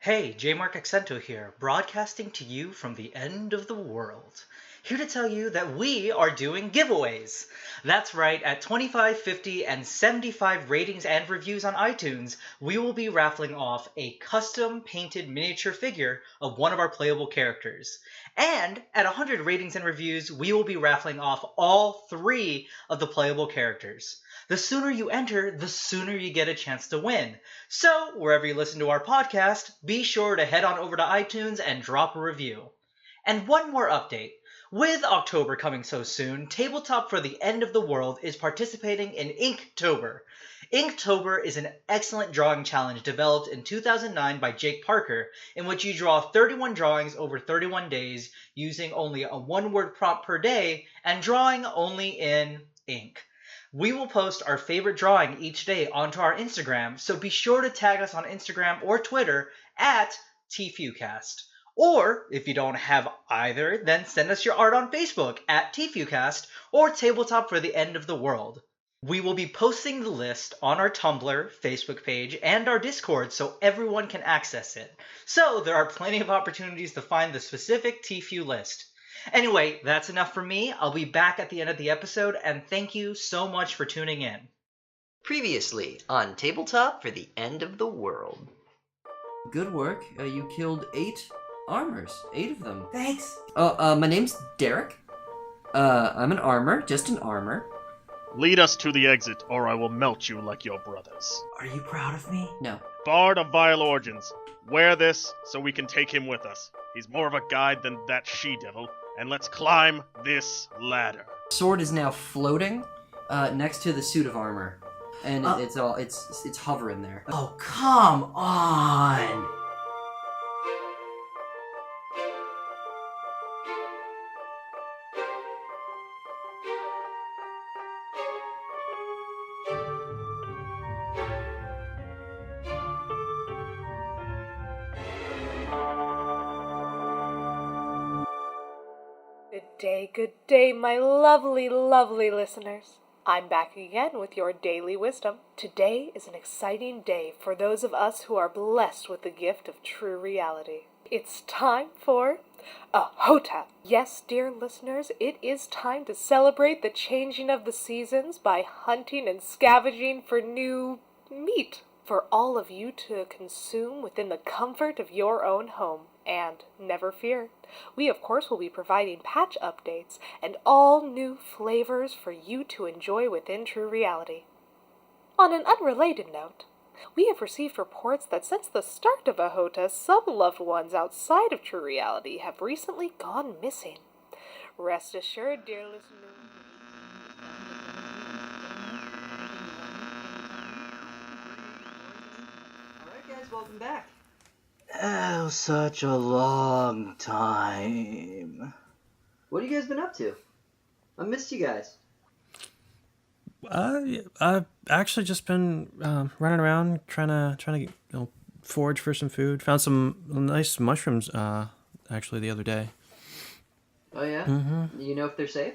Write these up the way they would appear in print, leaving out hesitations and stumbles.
Hey, J. Mark Accento here, broadcasting to you from the end of the world. Here to tell you that we are doing giveaways. That's right, at 25, 50, and 75 ratings and reviews on iTunes, we will be raffling off a custom painted miniature figure of one of our playable characters. And at 100 ratings and reviews, we will be raffling off all 3 of the playable characters. The sooner you enter, the sooner you get a chance to win. So, wherever you listen to our podcast, be sure to head on over to iTunes and drop a review. And one more update. With October coming so soon, Tabletop for the End of the World is participating in Inktober. Inktober is an excellent drawing challenge developed in 2009 by Jake Parker, in which you draw 31 drawings over 31 days using only a one-word prompt per day and drawing only in ink. We will post our favorite drawing each day onto our Instagram, so be sure to tag us on Instagram or Twitter at TFEWcast. Or, if you don't have either, then send us your art on Facebook at TFEWcast or Tabletop for the End of the World. We will be posting the list on our Tumblr, Facebook page, and our Discord so everyone can access it. So there are plenty of opportunities to find the specific TFEW list. Anyway, that's enough for me. I'll be back at the end of the episode, and thank you so much for tuning in. Previously on Tabletop for the End of the World. Good work. You killed 8 armors. 8 of them. Thanks. My name's Derek. I'm an armor. Just an armor. Lead us to the exit, or I will melt you like your brothers. Are you proud of me? No. Bard of vile origins, wear this so we can take him with us. He's more of a guide than that she-devil, and let's climb this ladder. Sword is now floating next to the suit of armor. And it's hovering there. Oh, come on! Good day, my lovely, lovely listeners. I'm back again with your daily wisdom. Today is an exciting day for those of us who are blessed with the gift of true reality. It's time for Oxota. Yes, dear listeners, it is time to celebrate the changing of the seasons by hunting and scavenging for new meat for all of you to consume within the comfort of your own home. And never fear, we of course will be providing patch updates and all new flavors for you to enjoy within true reality. On an unrelated note, we have received reports that since the start of Oxota, some loved ones outside of true reality have recently gone missing. Rest assured, dear listeners. Alright guys, welcome back. Oh, such a long time. What have you guys been up to? I missed you guys. I've actually just been running around trying to forage for some food. Found some nice mushrooms actually the other day. Oh yeah? Mm-hmm. You know if they're safe?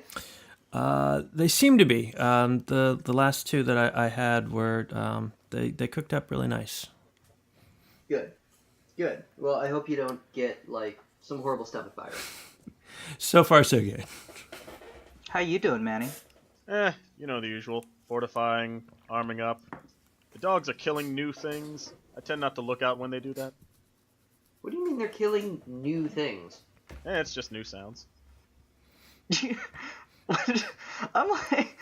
They seem to be. The last 2 that I had were they cooked up really nice. Good. Well, I hope you don't get, some horrible stomach virus. So far, so good. How you doing, Manny? You know the usual. Fortifying, arming up. The dogs are killing new things. I tend not to look out when they do that. What do you mean they're killing new things? It's just new sounds. I'm like,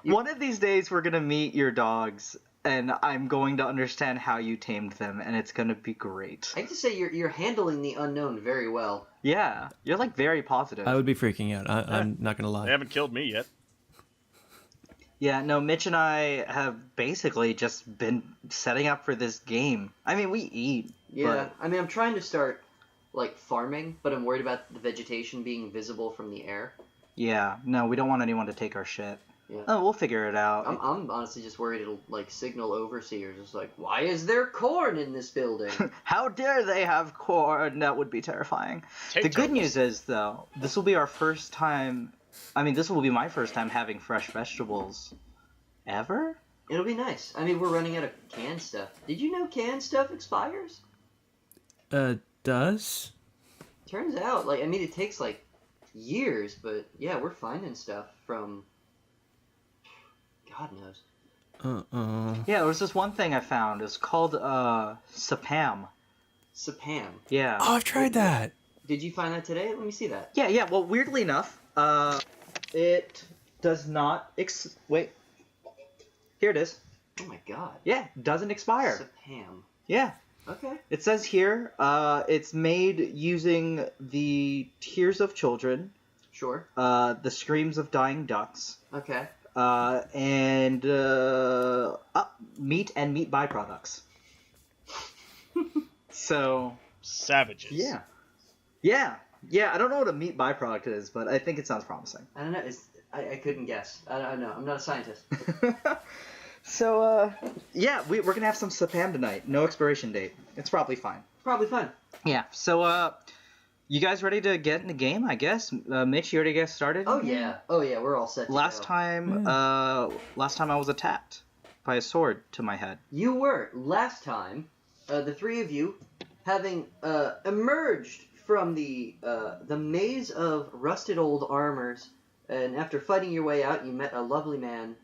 one of these days we're gonna meet your dogs, and I'm going to understand how you tamed them, and it's gonna be great. I have to say, you're handling the unknown very well. Yeah, you're very positive. I would be freaking out. I'm not gonna lie. They haven't killed me yet. Yeah, no, Mitch and I have basically just been setting up for this game. I mean, we eat. Yeah, I'm trying to start, farming, but I'm worried about the vegetation being visible from the air. Yeah, no, we don't want anyone to take our shit. Yeah. Oh, we'll figure it out. I'm honestly just worried it'll, signal overseers. It's why is there corn in this building? How dare they have corn? That would be terrifying. The good news is, though, this will be our first time... this will be my first time having fresh vegetables. Ever? It'll be nice. We're running out of canned stuff. Did you know canned stuff expires? Does? Turns out, like, I mean, it takes, like, years, but yeah, we're finding stuff from... God knows. Uh-oh. Yeah, there was this one thing I found. It's called, Sapam. Sapam. Yeah. Oh, I've tried that. Did you find that today? Let me see that. Yeah, well, weirdly enough, it does not wait. Here it is. Oh my god. Yeah, doesn't expire. Sapam. Yeah. Okay. It says here, it's made using the tears of children, Sure. the screams of dying ducks, Okay. and meat and meat byproducts. So, Savages. yeah. I don't know what a meat byproduct is, but I think it sounds promising. I don't know. I couldn't guess. I don't know. I'm not a scientist. So, yeah, we're gonna have some Sapam tonight. No expiration date. It's probably fine. Probably fun. Yeah, so, you guys ready to get in the game, I guess? Mitch, you ready to get started? Oh yeah. We're all set to Last go. time I was attacked by a sword to my head. You were. Last time, the three of you, having emerged from the maze of rusted old armors, and after fighting your way out, you met a lovely man,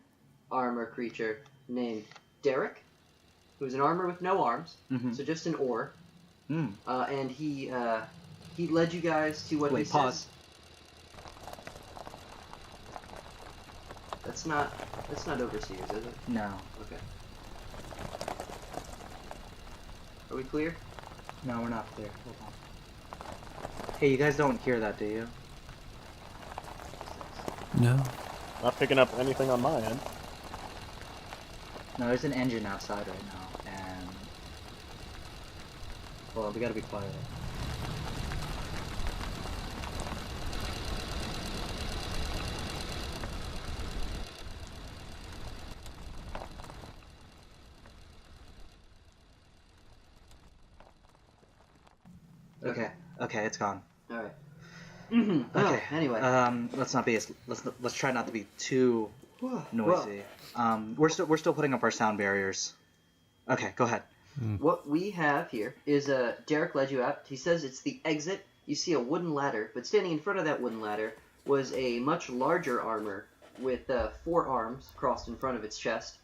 armor creature, named Derek, who's an armor with no arms, so just an oar. And he led you guys to what he says. Pause. That's not overseers, is it? No. Okay. Are we clear? No, we're not there. Hold on. Hey, you guys don't hear that, do you? No. Not picking up anything on my end. No, there's an engine outside right now, and... Well, we gotta be quiet. Okay, it's gone. All right. Okay. Oh, anyway. Let's try not to be too noisy. We're still putting up our sound barriers. Okay, go ahead. What we have here is Derek led you out. He says it's the exit. You see a wooden ladder, but standing in front of that wooden ladder was a much larger armor with 4 arms crossed in front of its chest.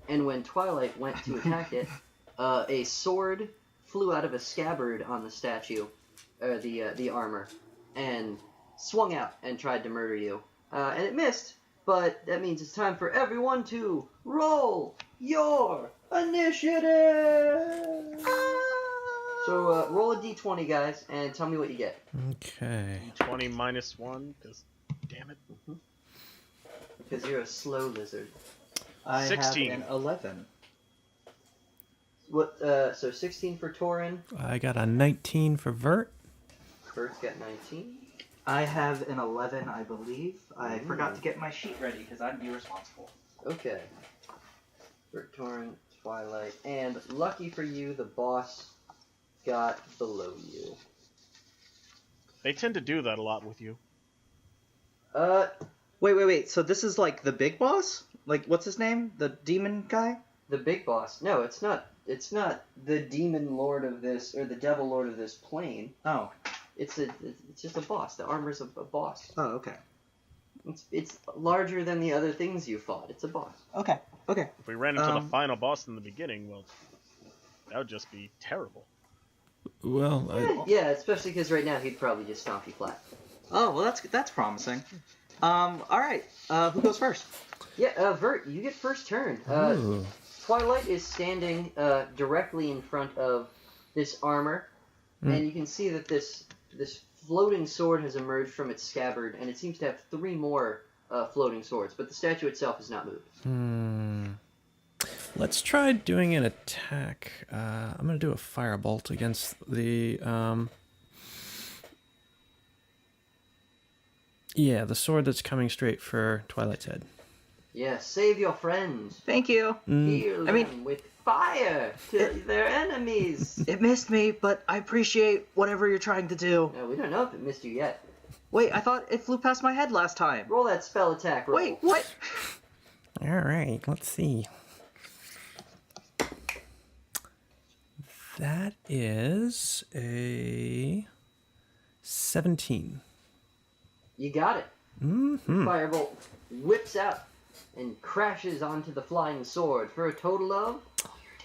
And when Twilight went to attack it, a sword flew out of a scabbard on the statue, the armor, and swung out and tried to murder you. And it missed, but that means it's time for everyone to roll your initiative! So roll a d20, guys, and tell me what you get. Okay. 20 minus 1, because damn it. Because you're a slow lizard. I 16. have an 11. What? So 16 for Torrin. I got a 19 for Virt. Bert's got 19. I have an 11, I believe. I forgot to get my sheet ready because I'm irresponsible. Okay. Bert, Torrin, Twilight, and lucky for you, the boss got below you. They tend to do that a lot with you. Wait. So this is like the big boss? Like, what's his name? The demon guy? The big boss. No, it's not. It's not the demon lord of this or the devil lord of this plane. Oh. It's just a boss. The armor's a boss. Oh, okay. It's larger than the other things you fought. It's a boss. Okay. If we ran into the final boss in the beginning, well, that would just be terrible. Well, Yeah, especially because right now he'd probably just stomp you flat. Oh, well, that's promising. All right. Who goes first? Yeah, Virt, you get first turn. Ooh. Twilight is standing directly in front of this armor, and you can see that this floating sword has emerged from its scabbard, and it seems to have 3 more floating swords, but the statue itself has not moved. Let's try doing an attack. I'm going to do a firebolt against the... Yeah, the sword that's coming straight for Twilight's head. Yeah, save your friends. Thank you. Heal them with fire to their enemies. It missed me, but I appreciate whatever you're trying to do. No, we don't know if it missed you yet. Wait, I thought it flew past my head last time. Roll that spell attack roll. Wait, what? All right, let's see. That is a 17. You got it. Mm-hmm. Firebolt whips out and crashes onto the flying sword for a total of your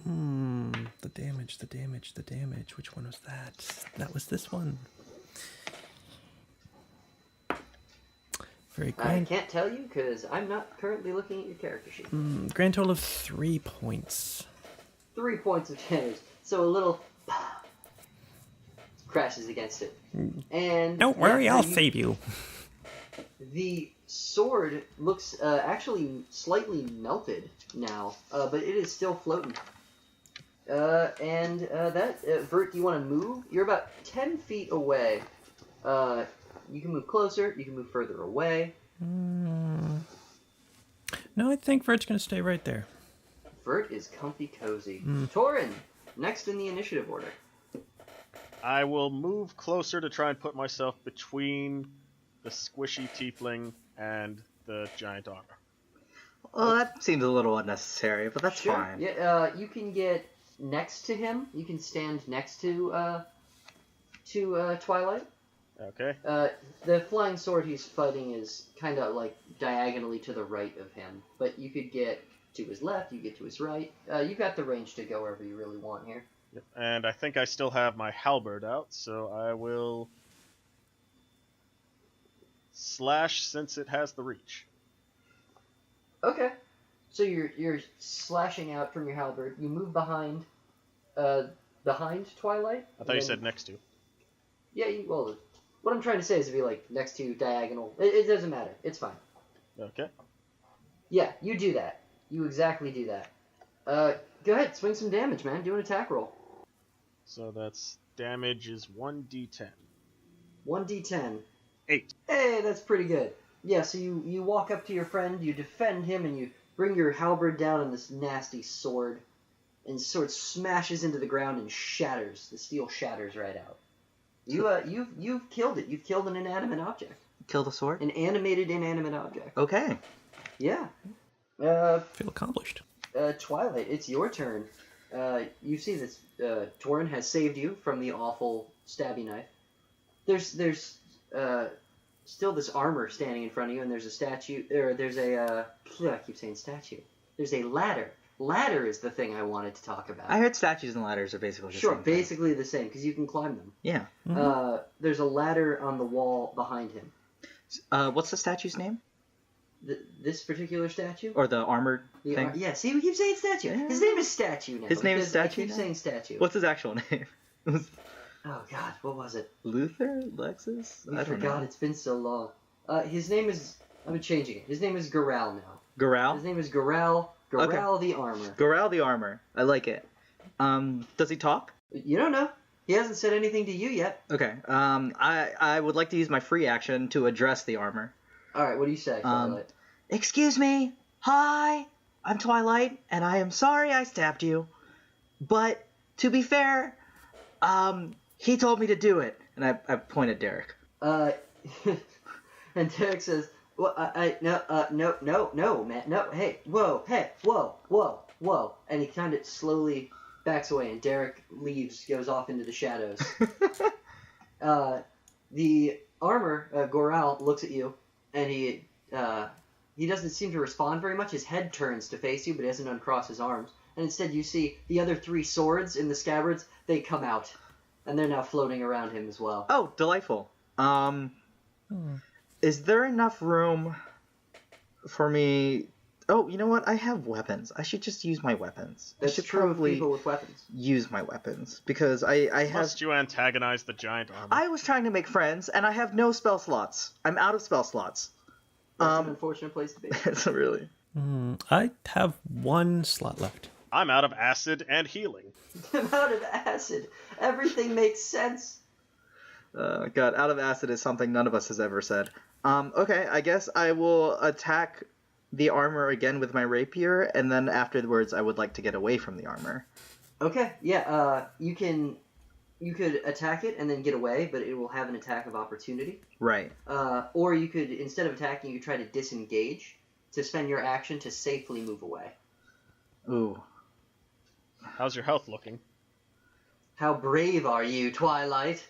damage. The damage. Which one was that? That was this one. Very I grand. can't tell you because I'm not currently looking at your character sheet. Grand total of 3 points. 3 points of damage. So a little crashes against it. And Don't worry, I'll save you. The sword looks actually slightly melted now, but it is still floating. Virt, do you want to move? You're about 10 feet away. You can move closer, you can move further away. No, I think Vert's going to stay right there. Virt is comfy cozy. Torrin, next in the initiative order. I will move closer to try and put myself between the squishy tiefling and the giant armor. Well, that seems a little unnecessary, but that's fine. Yeah, you can get next to him. You can stand next to Twilight. Okay. The flying sword he's fighting is kind of like diagonally to the right of him, but you could get to his left, you get to his right. You've got the range to go wherever you really want here. Yep. And I think I still have my halberd out, so I will slash since it has the reach. Okay. So you're slashing out from your halberd. You move behind Twilight. I thought you said next to. Yeah, well, what I'm trying to say is to be like next to diagonal. It doesn't matter. It's fine. Okay. Yeah, you do that. You exactly do that. Go ahead, swing some damage, man. Do an attack roll. So that's damage is 1d10. 1d10. 8. Hey, that's pretty good. Yeah, so you walk up to your friend, you defend him, and you bring your halberd down on this nasty sword, and the sword smashes into the ground and shatters. The steel shatters right out. You've killed it. You've killed an inanimate object. Kill the sword? An animated inanimate object. Okay. Yeah. Feel accomplished. Twilight, it's your turn. You see this. Torrin has saved you from the awful stabby knife. There's still this armor standing in front of you, and there's a statue. There's a. I keep saying statue. There's a ladder. Ladder is the thing I wanted to talk about. I heard statues and ladders are basically the sure, same thing. basically the same because you can climb them. Yeah. There's a ladder on the wall behind him. What's the statue's name? This particular statue? Or the armored thing? Yeah, see, we keep saying statue. Yeah. His name is Statue now. His name is because Statue I keep now? saying statue. What's his actual name? Oh, God, what was it? Luther? Lexus? I forgot. It's been so long. His name is... I'm changing it. His name is Goral now. Goral? His name is Goral. Goral Okay. the Armor. Goral the Armor. I like it. Does he talk? You don't know. He hasn't said anything to you yet. Okay. I would like to use my free action to address the armor. Alright, what do you say, Twilight? Excuse me. Hi. I'm Twilight, and I am sorry I stabbed you. But, to be fair, he told me to do it. And I point at Derek. And Derek says, well, no, man, no, hey, whoa, and he kind of slowly backs away, and Derek leaves, goes off into the shadows. The armor, Goral, looks at you, and he doesn't seem to respond very much. His head turns to face you, but he doesn't uncross his arms. And instead you see the other 3 swords in the scabbards, they come out, and they're now floating around him as well. Oh, delightful. Is there enough room for me... Oh, you know what? I have weapons. I should just use my weapons. That's I should true of probably people with weapons. use my weapons, because I have... Must you antagonize the giant armor? I was trying to make friends, and I have no spell slots. I'm out of spell slots. That's an unfortunate place to be. It's really... I have 1 slot left. I'm out of acid and healing. I'm out of acid. Everything makes sense. God, out of acid is something none of us has ever said. Okay, I guess I will attack the armor again with my rapier, and then afterwards I would like to get away from the armor. Okay, yeah, you could attack it and then get away, but it will have an attack of opportunity. Right. Or you could, instead of attacking, you could try to disengage to spend your action to safely move away. Ooh. How's your health looking? How brave are you, Twilight?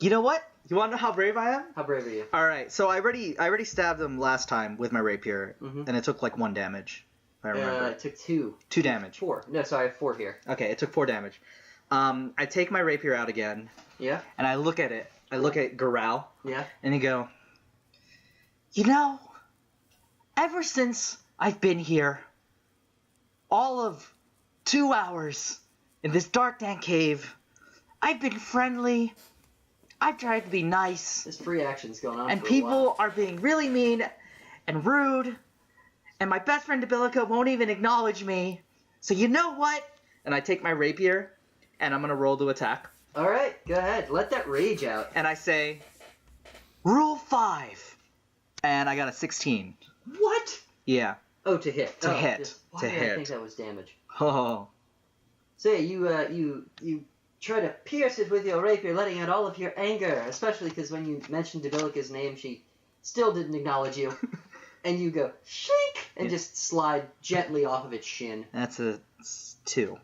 You know what? You want to know how brave I am? How brave are you? All right. So I already stabbed him last time with my rapier, and it took like 1 damage. If I remember. It took 2. 2 damage. 4. No, sorry, I have 4 here. Okay, it took 4 damage. I take my rapier out again, Yeah? and I look at it. I look at Goral, Yeah? and I go, you know, ever since I've been here, all of 2 hours in this dark, dank cave, I've been friendly. I've tried to be nice. There's free actions going on And for a people while. are being really mean and rude. And my best friend Debilica won't even acknowledge me. So you know what? And I take my rapier, and I'm going to roll to attack. Alright, go ahead. Let that rage out. And I say, Rule 5. And I got a 16. What? Yeah. Oh, to hit. To Oh, hit. Why To did I hit. think that was damage? Oh. So yeah, you try to pierce it with your rapier, letting out all of your anger, especially because when you mentioned Debilica's name, she still didn't acknowledge you. And you go, shink, and just slide gently off of its shin. That's a 2.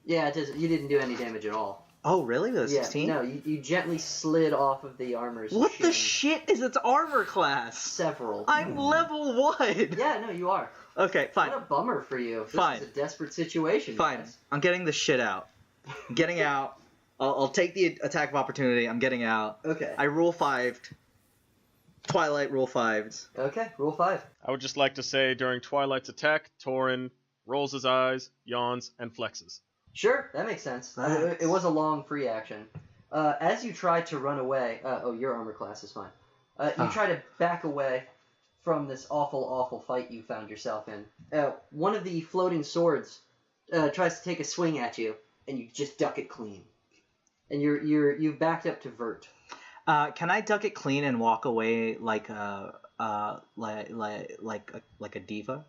Yeah, it doesn't. You didn't do any damage at all. Oh, really? With a 16? Yeah, no, you gently slid off of the armor's What shin. the shit is its armor class? Several. I'm level 1. Yeah, no, you are. Okay, fine. What a bummer for you. This Fine. is a desperate situation. Fine. guys. I'm getting the shit out. I'm getting out. I'll take the attack of opportunity. I'm getting out. Okay. I rule 5'd. Twilight rule 5'd. Okay, rule 5. I would just like to say during Twilight's attack, Torrin rolls his eyes, yawns, and flexes. Sure, that makes sense. It was a long free action. As you try to run away, your armor class is fine. You try to back away from this awful, awful fight you found yourself in. One of the floating swords tries to take a swing at you, and you just duck it clean. And you've backed up to Virt. Can I duck it clean and walk away like a diva?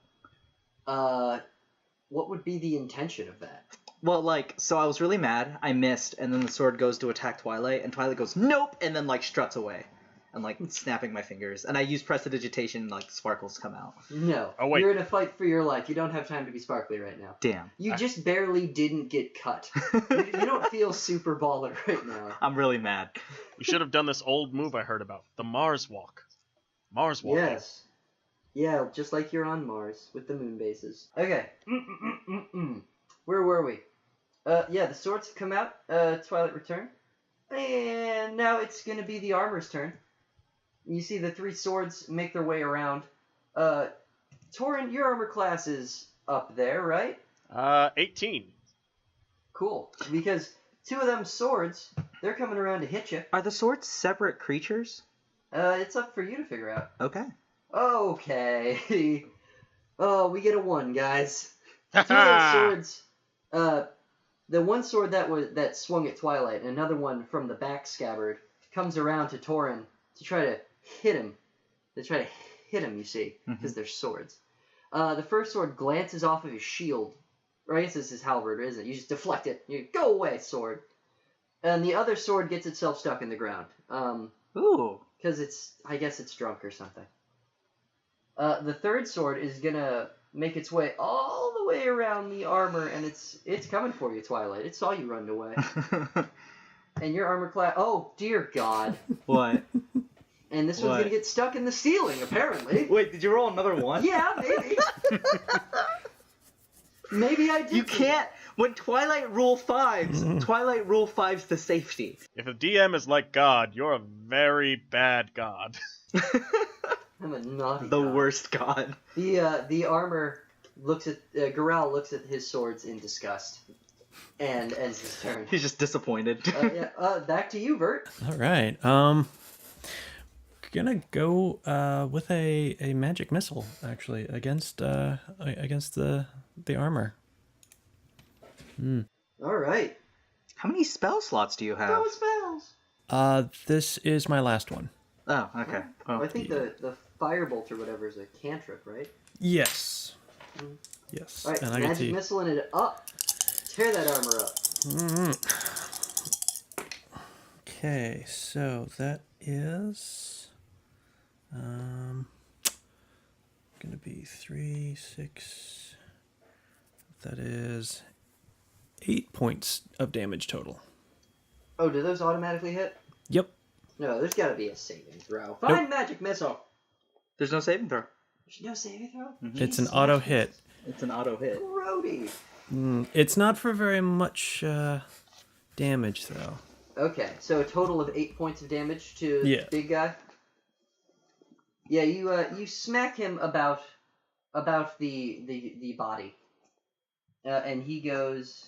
What would be the intention of that? Well, so I was really mad. I missed, and then the sword goes to attack Twilight, and Twilight goes nope, and then struts away, and snapping my fingers. And I use prestidigitation, and sparkles come out. No. Oh, wait. You're in a fight for your life. You don't have time to be sparkly right now. Damn. You just barely didn't get cut. You don't feel super baller right now. I'm really mad. You should have done this old move I heard about, the Mars Walk. Mars Walk. Yes. Yeah, just like you're on Mars with the moon bases. Okay. Where were we? Yeah, the swords have come out. Twilight return. And now it's going to be the armor's turn. You see the 3 swords make their way around. Torrin, your armor class is up there, right? 18. Cool. Because 2 of them swords, they're coming around to hit you. Are the swords separate creatures? It's up for you to figure out. Okay. Okay. Oh, we get a 1, guys. 2 of those swords. The one sword that swung at Twilight, and another one from the back scabbard, comes around to Torrin to try to hit him. They try to hit him, you see, because they're swords. The first sword glances off of his shield. Or I guess it's his halberd, isn't it? You just deflect it. You go away, sword. And the other sword gets itself stuck in the ground. Ooh. Because I guess it's drunk or something. The third sword is gonna make its way all the way around the armor, and it's coming for you, Twilight. It saw you run away. And your armor class... Oh, dear God. What? And this one's What? gonna get stuck in the ceiling, apparently. Wait, did you roll another 1? Yeah, maybe. Maybe I did. You can't... When Twilight rule 5s, Twilight rule 5's the safety. If a DM is like God, you're a very bad God. I'm a naughty The god. worst god. The armor looks at... Goral looks at his swords in disgust. And ends his turn. He's just disappointed. Back to you, Virt. All right. Gonna go with a magic missile actually against the armor. All right. How many spell slots do you have? Throw spells. This is my last one. Oh, okay. I think the firebolt or whatever is a cantrip, right? Yes. Yes. All right, And I get magic to missile and it up. Tear that armor up. Okay, so that is gonna be 3, 6. That is 8 points of damage total. Oh, do those automatically hit? Yep. No, there's got to be a saving throw. Find magic missile. There's no saving throw. There's no saving throw? It's an auto hit. It's an auto hit. Grody. It's not for very much damage, though. Okay, so a total of 8 points of damage to the big guy. Yeah, you smack him about the body, and he goes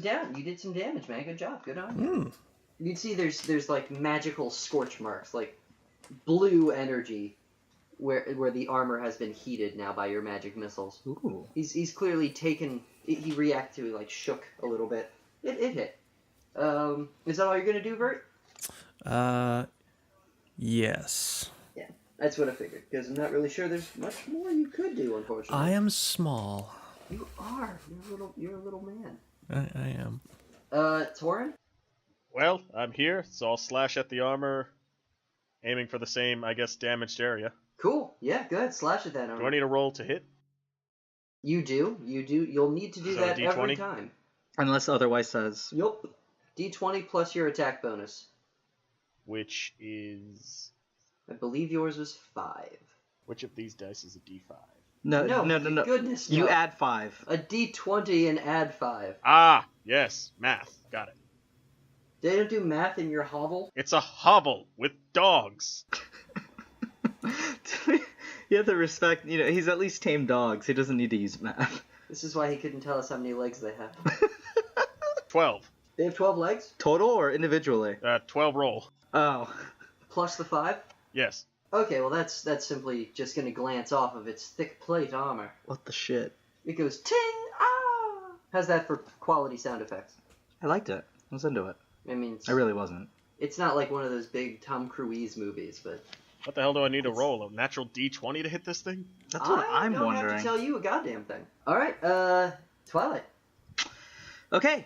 down. You did some damage, man. Good job. Good on you. You can see there's like magical scorch marks, like blue energy, where the armor has been heated now by your magic missiles. Ooh. He's clearly taken. He reacted to, like, shook a little bit. It hit. Is that all you're gonna do, Virt? Yes. Yeah, that's what I figured. Because I'm not really sure there's much more you could do, unfortunately. I am small. You are. You're a little man. I am. Torrin? Well, I'm here, so I'll slash at the armor, aiming for the same, I guess, damaged area. Cool. Yeah, go ahead. Slash at that armor. Do I need a roll to hit? You do. You'll need to do So that D20? every time. Unless otherwise says. Yup. D20 plus your attack bonus. Which is... I believe yours was 5. Which of these dice is a D5? No. Goodness, no. You add 5. A D20 and add 5. Ah, yes, math. Got it. They don't do math in your hovel? It's a hovel with dogs. You have to respect, he's at least tamed dogs. He doesn't need to use math. This is why he couldn't tell us how many legs they have. 12. They have 12 legs? Total or individually? 12 roll. Oh. Plus the 5? Yes. Okay, well that's simply just going to glance off of its thick plate armor. What the shit? It goes ting! Ah! How's that for quality sound effects? I liked it. I was into it. I mean, I really wasn't. It's not like one of those big Tom Cruise movies, but... What the hell do I need to roll? A natural D20 to hit this thing? That's what I'm I don't wondering. have to tell you a goddamn thing. Alright, Twilight. Okay,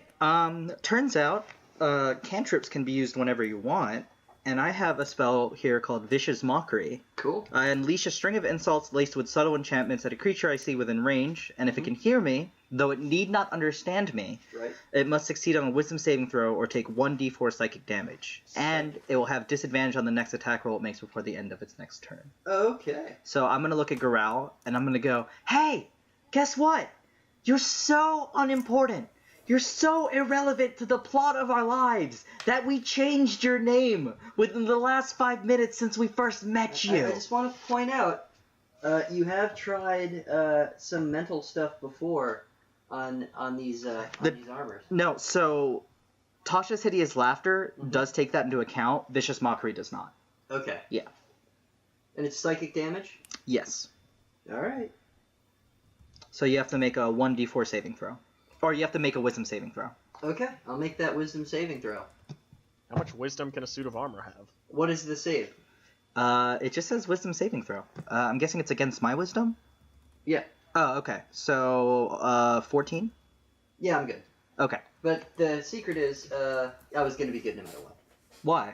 turns out, cantrips can be used whenever you want, and I have a spell here called Vicious Mockery. Cool. I unleash a string of insults laced with subtle enchantments at a creature I see within range, and if it can hear me, though it need not understand me, Right. it must succeed on a wisdom saving throw or take 1d4 psychic damage. And it will have disadvantage on the next attack roll it makes before the end of its next turn. Okay. So I'm going to look at Garal, and I'm going to go, hey, guess what? You're so unimportant. You're so irrelevant to the plot of our lives that we changed your name within the last 5 minutes since we first met you. I just want to point out, you have tried some mental stuff before on these armors. No, so Tasha's Hideous Laughter does take that into account. Vicious Mockery does not. Okay. Yeah. And it's psychic damage? Yes. Alright. So you have to make a 1d4 saving throw. Or you have to make a wisdom saving throw. Okay, I'll make that wisdom saving throw. How much wisdom can a suit of armor have? What is the save? It just says wisdom saving throw. I'm guessing it's against my wisdom? Yeah. Oh, okay. So, 14? Yeah, I'm good. Okay. But the secret is, I was going to be good no matter what. Why?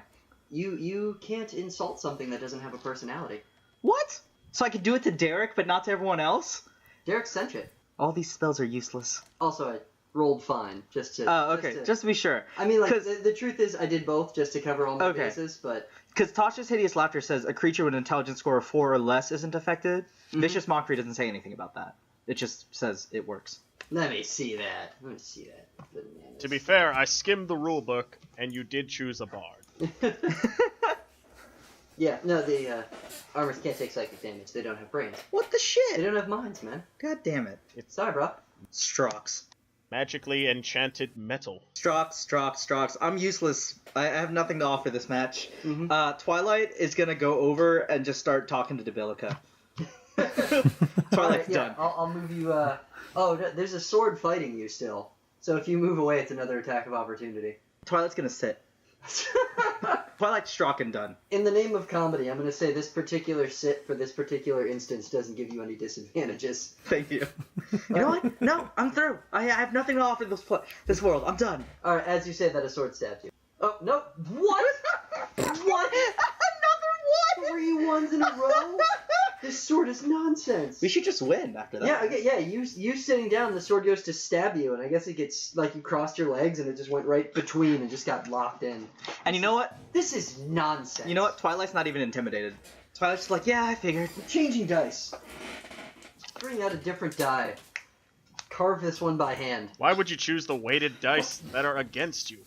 You can't insult something that doesn't have a personality. What? So I could do it to Derek, but not to everyone else? Derek sent it. All these spells are useless. Also, I rolled fine, just to... Oh, okay. Just to be sure. I mean, like, the truth is, I did both just to cover all my bases, but... Because Tasha's Hideous Laughter says a creature with an intelligence score of 4 or less isn't affected. Vicious Mockery doesn't say anything about that. It just says it works. Let me see that. Bananas. To be fair, I skimmed the rulebook, and you did choose a bard. Yeah, no, the armors can't take psychic damage. They don't have brains. What the shit? They don't have minds, man. God damn it. Sorry, bro. Strox. Magically enchanted metal. Strox. I'm useless. I have nothing to offer this match. Twilight is gonna go over and just start talking to Debilica. Twilight's done. I'll move you, Oh, there's a sword fighting you still. So if you move away, it's another attack of opportunity. Twilight's gonna sit. Twilight's struck and done. In the name of comedy, I'm going to say this particular sit for this particular instance doesn't give you any disadvantages. Thank you. You know what? No, I'm through. I have nothing to offer this world. I'm done. Alright, as you say that, a sword stabbed you. Oh, no. What? What? Another one! 3 ones in a row? This sword is nonsense. We should just win after that. Yeah, okay, yeah. You sitting down, the sword goes to stab you, and I guess it gets like you crossed your legs, and it just went right between and just got locked in. And you know what? This is nonsense. You know what? Twilight's not even intimidated. Twilight's just like, yeah, I figured. Changing dice. Bring out a different die. Carve this one by hand. Why would you choose the weighted dice that are against you?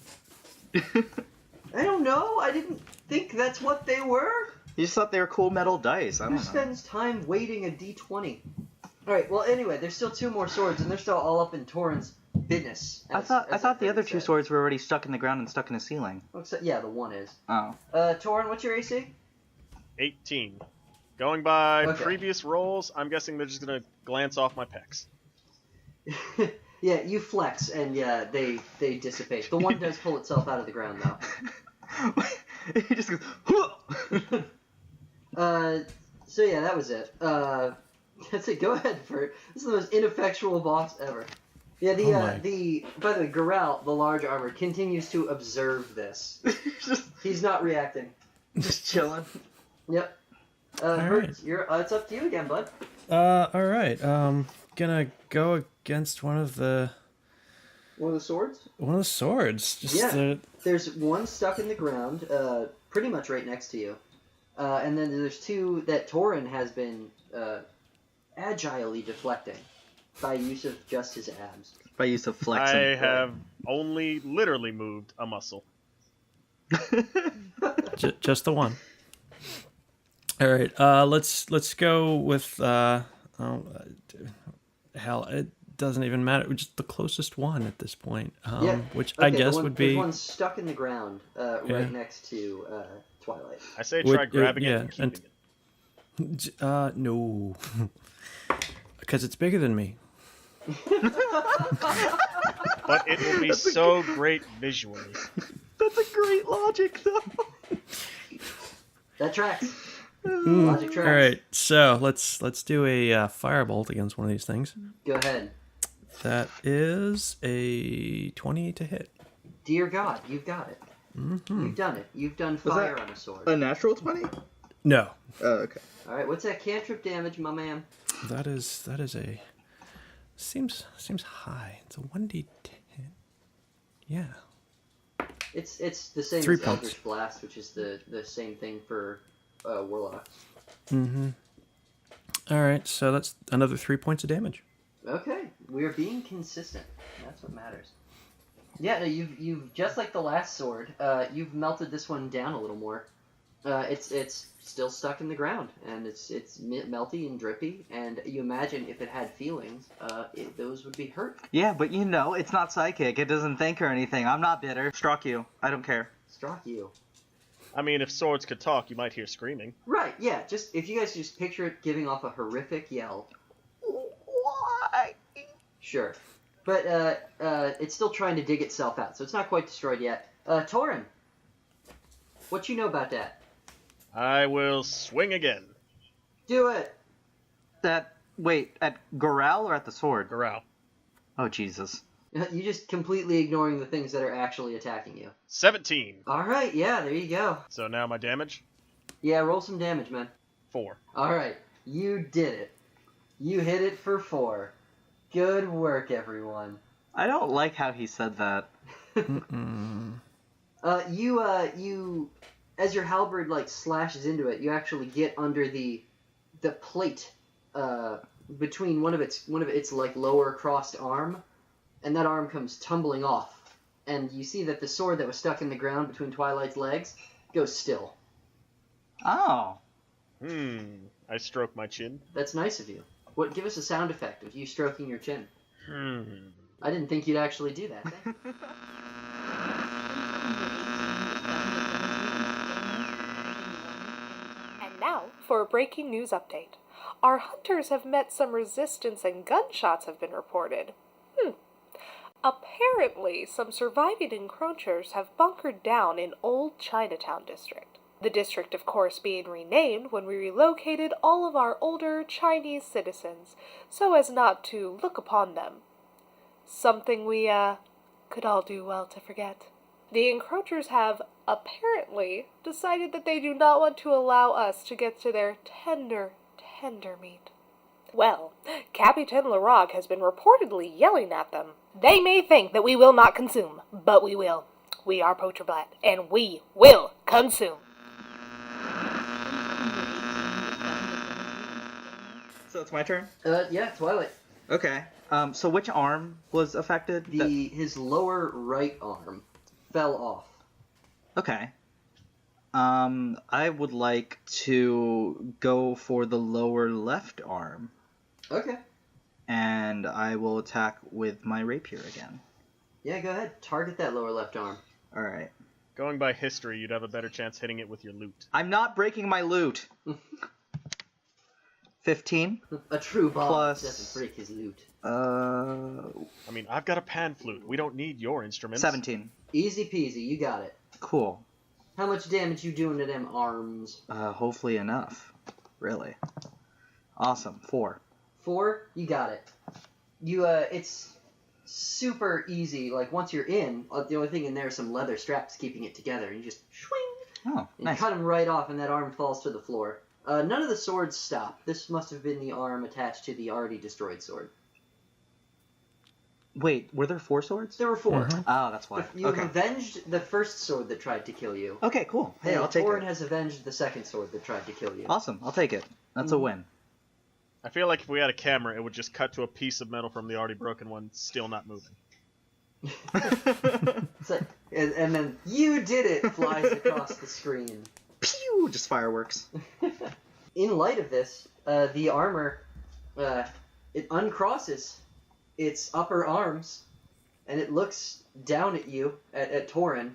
I don't know. I didn't think that's what they were. You just thought they were cool metal dice. I don't Who know. spends time weighting a d20? Alright, well, anyway, there's still 2 more swords, and they're still all up in Torrin's business. I thought the other 2 swords were already stuck in the ground and stuck in the ceiling. Yeah, the one is. Oh. Torrin, what's your AC? 18. Going by Okay. previous rolls, I'm guessing they're just gonna glance off my pecs. Yeah, you flex, and yeah, they dissipate. The one does pull itself out of the ground, though. He just goes, "Huh!" So yeah, that was it. That's it. Go ahead, Virt. This is the most ineffectual boss ever. Yeah, by the way, Goral, the large armor, continues to observe this. He's not reacting. Just chilling. Yep. Virt, it's up to you again, bud. All right. Gonna go against one of the swords? One of the swords. There's one stuck in the ground, pretty much right next to you. And then there's 2 that Torrin has been agilely deflecting by use of just his abs. By use of flexing. I have only literally moved a muscle. Just the one. All right. Let's go with hell. It doesn't even matter. Just the closest one at this point. Which I guess would be. There's one stuck in the ground, right next to Twilight. I say try grabbing it and keeping it. No. Because it's bigger than me. But it will be so great visually. That's a great logic, though. That tracks. Logic tracks. All right, so let's do a firebolt against one of these things. Go ahead. That is a 20 to hit. Dear God, you've got it. Mm-hmm. You've done it. You've done fire on a sword. A natural 20? No. Oh, okay. All right, what's that cantrip damage, my man? That is a seems high. It's a 1d10. Yeah. It's the same 3 as points. Eldritch Blast, which is the same thing for Warlocks. Mm-hmm. All right, so that's another 3 points of damage. Okay, we're being consistent. That's what matters. Yeah, no, you've just like the last sword. You've melted this one down a little more. It's still stuck in the ground, and it's melty and drippy. And you imagine if it had feelings, those would be hurt. Yeah, but it's not psychic. It doesn't think or anything. I'm not bitter. Struck you. I don't care. Struck you. I mean, if swords could talk, you might hear screaming. Right. Yeah. Just if you guys just picture it giving off a horrific yell. Why? Sure. But it's still trying to dig itself out, so it's not quite destroyed yet. Torrin, what you know about that? I will swing again. Do it. Wait, at Goral or at the sword? Goral. Oh, Jesus. You just completely ignoring the things that are actually attacking you. 17. All right. Yeah. There you go. So now my damage? Yeah. Roll some damage, man. 4. All right. You did it. You hit it for 4. Good work, everyone. I don't like how he said that. You, as your halberd slashes into it, you actually get under the plate between one of its lower crossed arm, and that arm comes tumbling off, and you see that the sword that was stuck in the ground between Twilight's legs goes still. Oh. I stroke my chin. That's nice of you. Give us a sound effect of you stroking your chin. I didn't think you'd actually do that. And now for a breaking news update. Our hunters have met some resistance and gunshots have been reported. Apparently, some surviving encroachers have bunkered down in Old Chinatown District. The district, of course, being renamed when we relocated all of our older Chinese citizens, so as not to look upon them. Something we, could all do well to forget. The encroachers have, apparently, decided that they do not want to allow us to get to their tender, tender meat. Well, Capitan Larog has been reportedly yelling at them. They may think that we will not consume, but we will. We are Poacher Blat, and we will consume. So it's my turn? Yeah, Twilight. Okay. So which arm was affected? His lower right arm fell off. Okay. I would like to go for the lower left arm. Okay. And I will attack with my rapier again. Yeah, go ahead. Target that lower left arm. Alright. Going by history, you'd have a better chance hitting it with your loot. I'm not breaking my loot! 15? A true boss Plus- doesn't break his loot. I mean, I've got a pan flute. We don't need your instruments. 17. Easy peasy, you got it. Cool. How much damage you doing to them arms? Hopefully enough. Really. Awesome. 4. 4, you got it. It's super easy. Like, once you're in, the only thing in there is some leather straps keeping it together. And you just swing! Oh, And nice. cut him right off, and that arm falls to the floor. None of the swords stop. This must have been the arm attached to the already destroyed sword. Wait, were there 4 swords? There were 4. Oh, that's why. You Okay. avenged the first sword that tried to kill you. Okay, cool. Hey, And I'll take Torrin it. has avenged the second sword that tried to kill you. Awesome. I'll take it. That's a win. I feel like if we had a camera, it would just cut to a piece of metal from the already broken one, still not moving. It's like, and then you did it flies across the screen. Pew! Just fireworks. In light of this, the armor it uncrosses its upper arms, and it looks down at you at Torrin,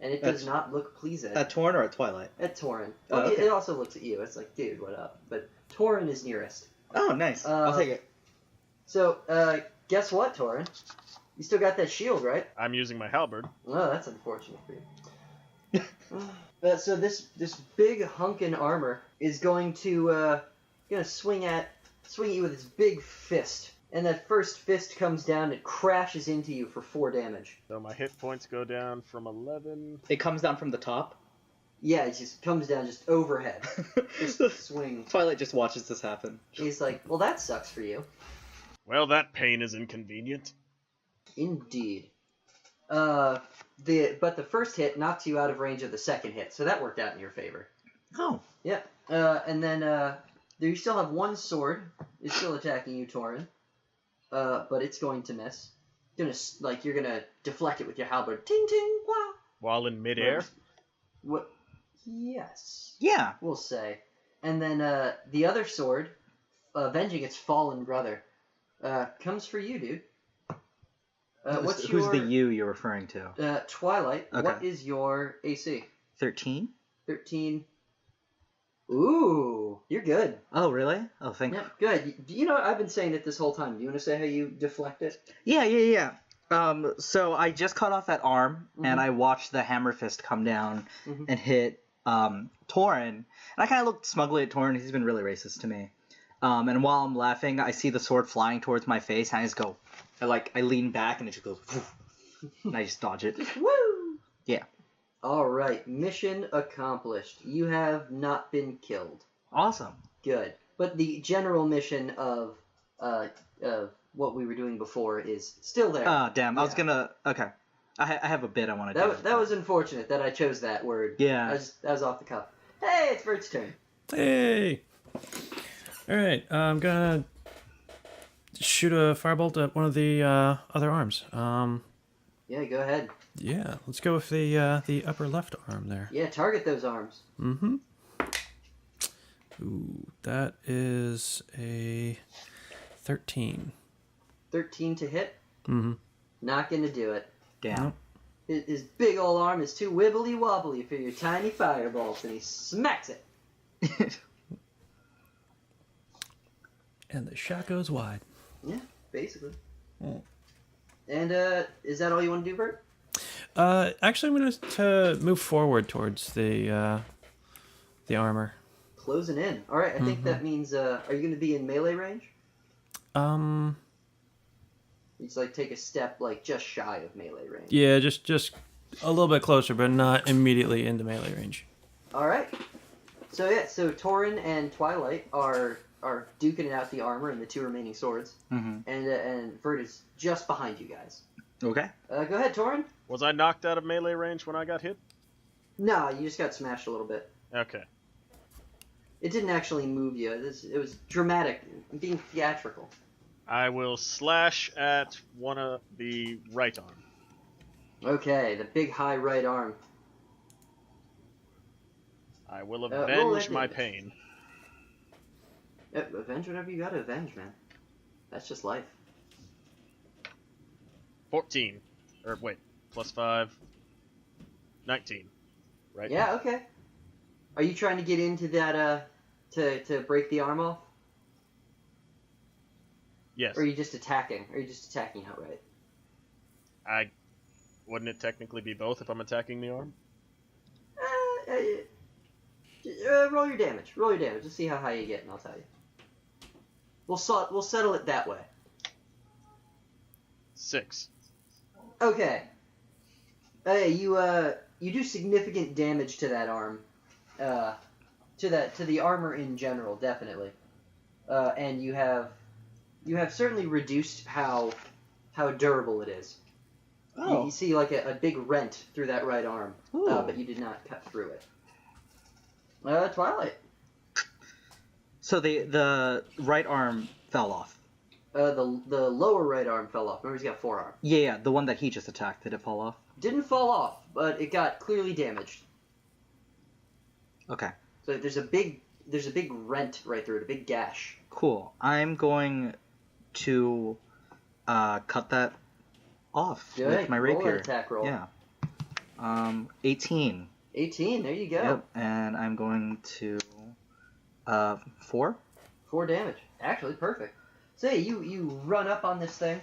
and it does not look pleased At Torrin or at Twilight? at Torrin. Oh, Well, okay. it also looks at you. It's like, dude, what up? But Torrin is nearest. Oh, nice. I'll take it. So, guess what, Torrin? You still got that shield, right? I'm using my halberd. Oh, that's unfortunate for you. So this big hunkin' armor is going to swing at you with its big fist, and that first fist comes down. It crashes into you for 4 damage. So my hit points go down from 11. It comes down from the top? Yeah, it just comes down just overhead. Just swing. Twilight just watches this happen. He's like, well, that sucks for you. Well, that pain is inconvenient. Indeed. But the first hit knocks you out of range of the second hit, so that worked out in your favor. Oh. Yeah. And then you still have one sword. It's still attacking you, Torrin. But it's going to miss. You're gonna deflect it with your halberd. Ting ting wah. While in midair? What? Yes. Yeah. We'll say. And then the other sword, avenging its fallen brother, comes for you, dude. Who's the you you're referring to? Twilight. Okay. What is your AC? 13? 13. Ooh, you're good. Oh, really? Oh, thank Yeah, good. You know, I've been saying it this whole time. Do you want to say how you deflect it? Yeah. So I just cut off that arm, and I watched the hammer fist come down and hit Torrin. And I kind of looked smugly at Torrin. He's been really racist to me. And while I'm laughing, I see the sword flying towards my face, and I just go, I lean back, and it just goes, and I just dodge it. Woo! Yeah. All right, mission accomplished. You have not been killed. Awesome. Good. But the general mission of what we were doing before is still there. Damn. I was Yeah. gonna. Okay. I have a bit I want to do. That was unfortunate that I chose that word. Yeah. That was off the cuff. Hey, it's Virt's turn. Hey! Alright, I'm gonna shoot a firebolt at one of the other arms. Yeah, go ahead. Yeah, let's go with the upper left arm there. Yeah, target those arms. Mm-hmm. Ooh, that is a 13. 13 to hit. Mm-hmm. Not gonna do it. Damn. His big old arm is too wibbly wobbly for your tiny fireballs, and he smacks it. And the shot goes wide. Yeah, basically. Oh. And is that all you want to do, Virt? Actually, I'm gonna move forward towards the armor. Closing in. All right, I think that means. Are you going to be in melee range? You just take a step just shy of melee range. Yeah, just a little bit closer, but not immediately into melee range. All right. So Torrin and Twilight are are duking it out the armor and the 2 remaining swords, and Virt is just behind you guys. Okay. Go ahead, Torrin. Was I knocked out of melee range when I got hit? No, you just got smashed a little bit. Okay. It didn't actually move you. It was dramatic, being theatrical. I will slash at one of the right arm. Okay, the big high right arm. I will roll avenge that my damage. pain. Avenge whatever you gotta avenge, man. That's just life. 14. Or wait, plus 5. 19. Right? Yeah, okay. Are you trying to get into that, to break the arm off? Yes. Or are you just attacking? Or are you just attacking outright? Wouldn't it technically be both if I'm attacking the arm? Roll your damage. Roll your damage. Let's see how high you get, and I'll tell you. We'll settle it that way. 6. Okay. You do significant damage to that arm. To the armor in general, definitely. And you have certainly reduced how durable it is. Oh. You see like a big rent through that right arm, Ooh. but you did not cut through it. Twilight. So the right arm fell off. The lower right arm fell off. Remember, he's got 4 arms. Yeah, the one that he just attacked. Did it fall off? Didn't fall off, but it got clearly damaged. Okay. So there's a big rent right through it, a big gash. Cool. I'm going to cut that off Good. with my Roll rapier. an attack roll. Yeah. 18. 18. There you go. Yep. And I'm going to 4. 4 damage. Actually, perfect. So you run up on this thing.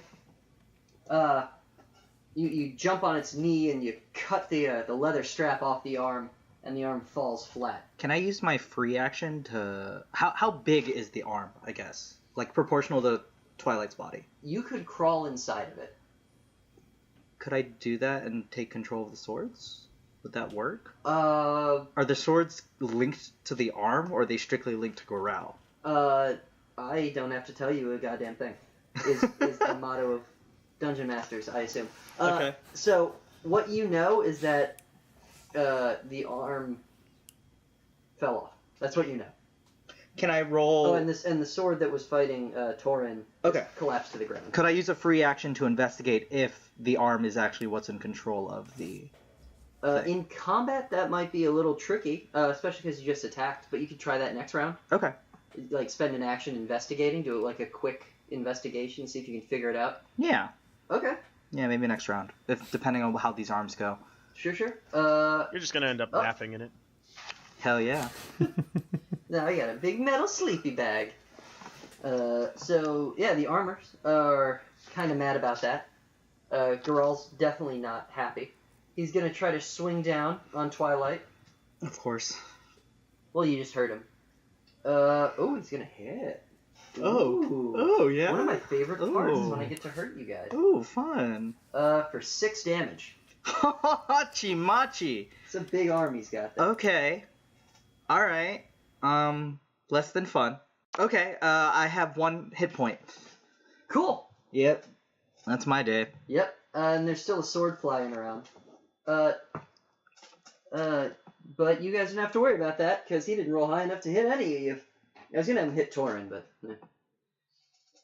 You jump on its knee and you cut the leather strap off the arm, and the arm falls flat. Can I use my free action to... How big is the arm, I guess? Like, proportional to Twilight's body. You could crawl inside of it. Could I do that and take control of the swords? Would that work? Are the swords linked to the arm, or are they strictly linked to Goral? I don't have to tell you a goddamn thing. Is the motto of Dungeon Masters, I assume. Okay. So what you know is that the arm fell off. That's what you know. Can I roll... Oh, and the sword that was fighting Torrin collapsed to the ground. Could I use a free action to investigate if the arm is actually what's in control of the... In combat, that might be a little tricky, especially because you just attacked, but you could try that next round. Okay. Like, spend an action investigating, do it like a quick investigation, see if you can figure it out. Yeah. Okay. Yeah, maybe next round, depending on how these arms go. Sure. You're just gonna end up napping in it. Hell yeah. Now I got a big metal sleepy bag. So, yeah, the armors are kind of mad about that. Geralt's definitely not happy. He's going to try to swing down on Twilight. Of course. Well, you just heard him. He's going to hit. Ooh. Oh, yeah? One of my favorite parts is when I get to hurt you guys. Ooh, fun. For 6 damage. Hachi-machi. It's a big arm he's got there. Okay. Alright. Less than fun. Okay, I have 1 hit point. Cool. Yep. That's my day. Yep. And there's still a sword flying around. But you guys don't have to worry about that, because he didn't roll high enough to hit any of you. I was going to have him hit Torrin, but...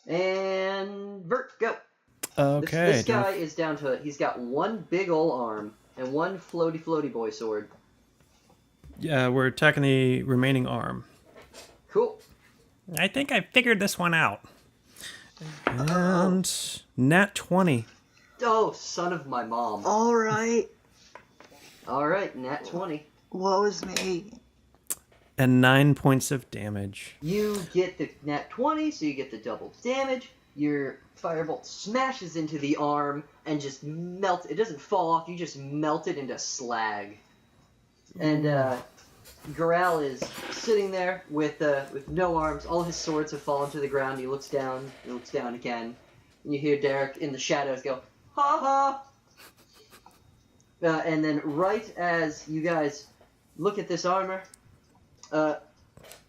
And... Virt, go! Okay. This guy is down to... He's got 1 big ol' arm, and 1 floaty boy sword. Yeah, we're attacking the remaining arm. Cool. I think I figured this one out. And... Nat 20. Oh, son of my mom. Alright. Alright, nat 20. Woe is me. And 9 points of damage. You get the nat 20, so you get the double damage. Your firebolt smashes into the arm and just melts. It doesn't fall off, you just melt it into slag. And Goral is sitting there with no arms. All his swords have fallen to the ground. He looks down again. And you hear Derek in the shadows go, ha ha! And then right as you guys look at this armor,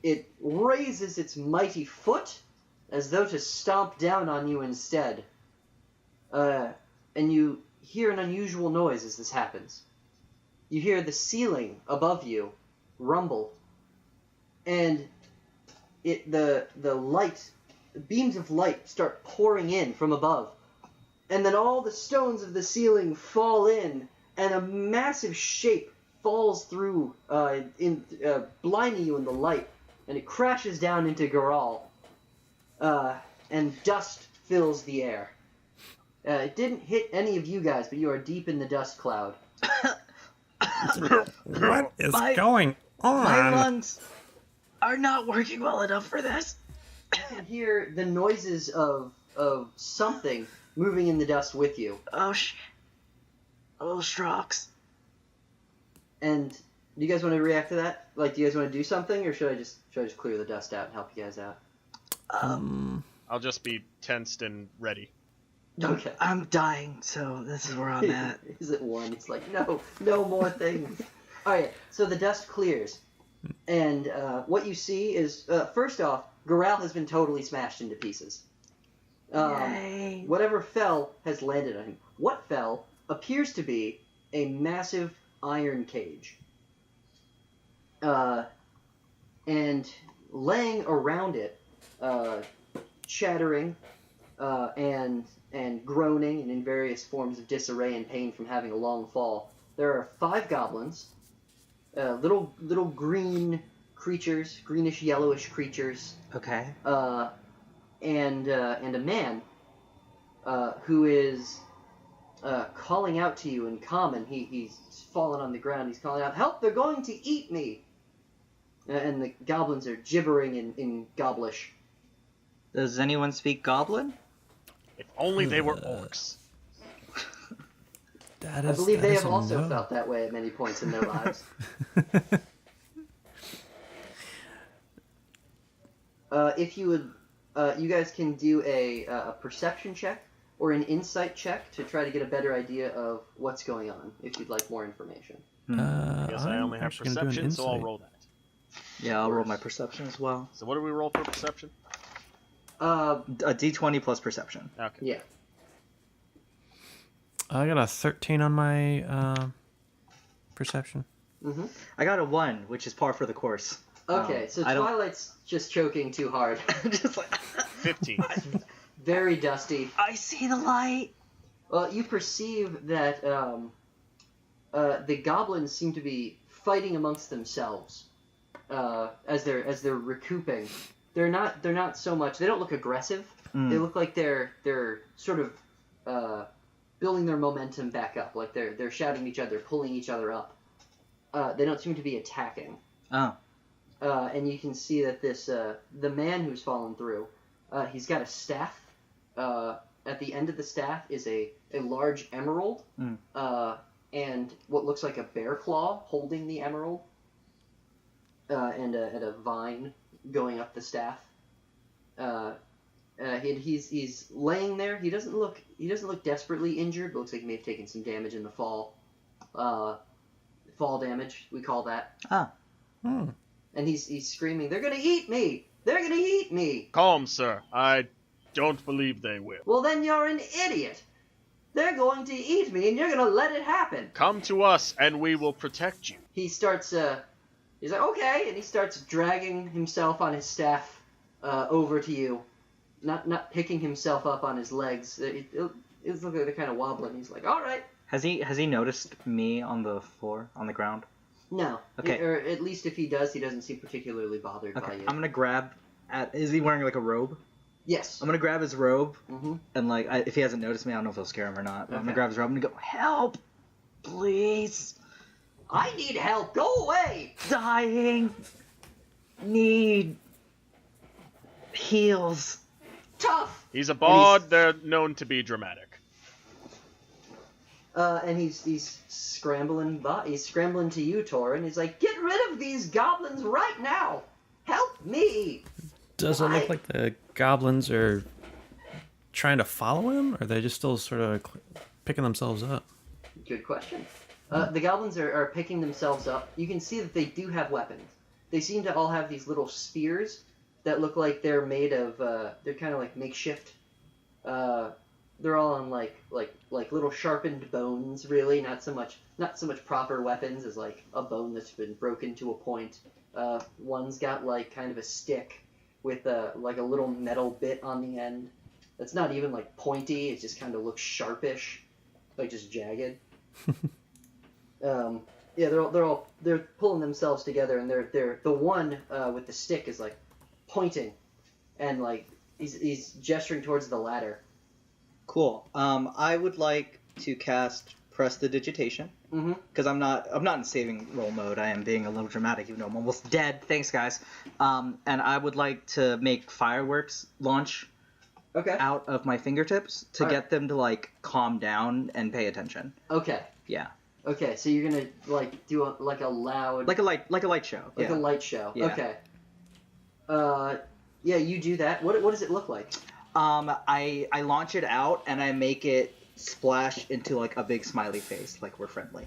it raises its mighty foot as though to stomp down on you instead. And you hear an unusual noise as this happens. You hear the ceiling above you rumble, and the beams of light start pouring in from above, and then all the stones of the ceiling fall in, and a massive shape falls through, blinding you in the light, and it crashes down into Garal, and dust fills the air. It didn't hit any of you guys, but you are deep in the dust cloud. What is going on? My lungs are not working well enough for this. You can hear the noises of something moving in the dust with you. Oh, little Strox. And do you guys want to react to that? Like, do you guys want to do something, or should I just clear the dust out and help you guys out? I'll just be tensed and ready. Okay. I'm dying, so this is where I'm at. Is it one? It's like, no more things. Alright, so the dust clears. And what you see is, first off, Garal has been totally smashed into pieces. Yay. Whatever fell has landed on him. What fell appears to be a massive iron cage. And laying around it, chattering, and groaning and in various forms of disarray and pain from having a long fall, there are 5 goblins, little green creatures, greenish yellowish creatures. Okay. And a man who is calling out to you in common. He's fallen on the ground. He's calling out, "Help! They're going to eat me!" And the goblins are gibbering in Goblish. Does anyone speak Goblin? If only they were orcs. I believe they have also felt that way at many points in their lives. If you would, you guys can do a perception check or an insight check to try to get a better idea of what's going on, if you'd like more information. I guess I only have perception, so I'll roll that. Yeah, I'll roll my perception as well. So what do we roll for perception? A d20 plus perception. Okay. Yeah. I got a 13 on my perception. Mm-hmm. I got a 1, which is par for the course. Okay, so Twilight's just choking too hard. Just like 15. Very dusty. I see the light. Well, you perceive that the goblins seem to be fighting amongst themselves as they're recouping. They're not so much. They don't look aggressive. They look like they're sort of building their momentum back up. Like they're shouting at each other, pulling each other up. They don't seem to be attacking. Oh. And you can see that this the man who's fallen through, he's got a staff. At the end of the staff is a large emerald, and what looks like a bear claw holding the emerald, and a vine going up the staff. He's laying there. He doesn't look desperately injured. Looks like he may have taken some damage in the fall. Fall damage, we call that. Ah. And he's screaming, "They're gonna eat me! They're gonna eat me!" Calm, sir. I don't believe they will. Well, then you're an idiot. They're going to eat me, and you're gonna let it happen. Come to us, and we will protect you. He starts. He's like, "Okay," and he starts dragging himself on his staff over to you, not picking himself up on his legs. It looks like they're kind of wobbling. He's like, "All right." Has he noticed me on the floor, on the ground? No. Okay. Or at least if he does, he doesn't seem particularly bothered by you. I'm gonna grab is he wearing like a robe? Yes. I'm gonna grab his robe, Mm-hmm. and like, if he hasn't noticed me, I don't know if it'll scare him or not. But I'm Okay. gonna grab his robe and go, "Help, please! I need help. Go away. Dying. Need heals. Tough. He's a bard. They're known to be dramatic. And he's scrambling. He's scrambling to you, Torrin. He's like, "Get rid of these goblins right now. Help me." Does it look like the goblins are trying to follow him, or are they just still sort of picking themselves up? Good question. The goblins are picking themselves up. You can see that they do have weapons. they seem to all have these little spears that look like they're made of. They're kind of like makeshift. They're all on like little sharpened bones, really. Not so much proper weapons as like a bone that's been broken to a point. One's got like kind of a stick with like a little metal bit on the end. That's not even like pointy. It just kind of looks sharpish, like just jagged. Yeah, they're pulling themselves together, and they're the one with the stick is like pointing, and like he's gesturing towards the ladder. Cool. I would like to cast Prestidigitation. Because I'm not in saving roll mode. I am being a little dramatic, even though I'm almost dead. Thanks, guys. And I would like to make fireworks launch out of my fingertips to get them to like calm down and pay attention. Okay. Yeah. Okay, so you're gonna like do a loud a light show. a light show. Yeah. Okay. Yeah, you do that. What does it look like? I launch it out and I make it splash into like a big smiley face, like we're friendly.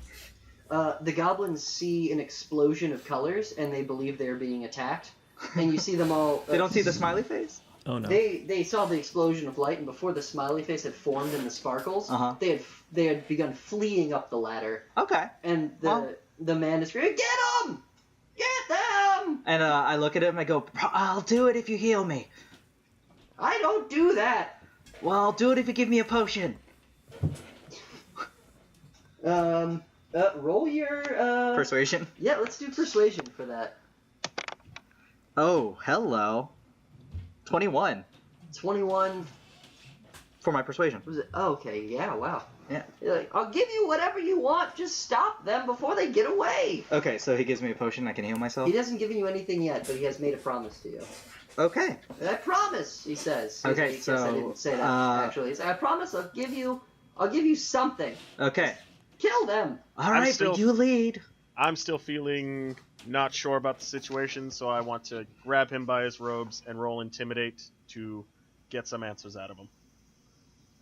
The goblins see an explosion of colors and they believe they're being attacked. And you see them all. They don't see the smiley face? Oh no. They saw the explosion of light, and before the smiley face had formed in the sparkles, they had begun fleeing up the ladder. Okay. And the man is screaming, "Get them! Get them!" And I look at him and I go, "I'll do it if you heal me." I don't do that. Well, I'll do it if you give me a potion. Roll your Persuasion? Yeah, let's do persuasion for that. Oh, hello. 21. 21. For my persuasion. Was it? Oh, okay, yeah, wow. Yeah. You're like, I'll give you whatever you want, just stop them before they get away. Okay, so he gives me a potion, I can heal myself? He hasn't given you anything yet, but he has made a promise to you. Okay. I promise, he says. Okay, I guess I didn't say that, actually. He said, I promise I'll give you something. Okay. Kill them. All right, but you lead. I'm still feeling not sure about the situation, so I want to grab him by his robes and roll Intimidate to get some answers out of him.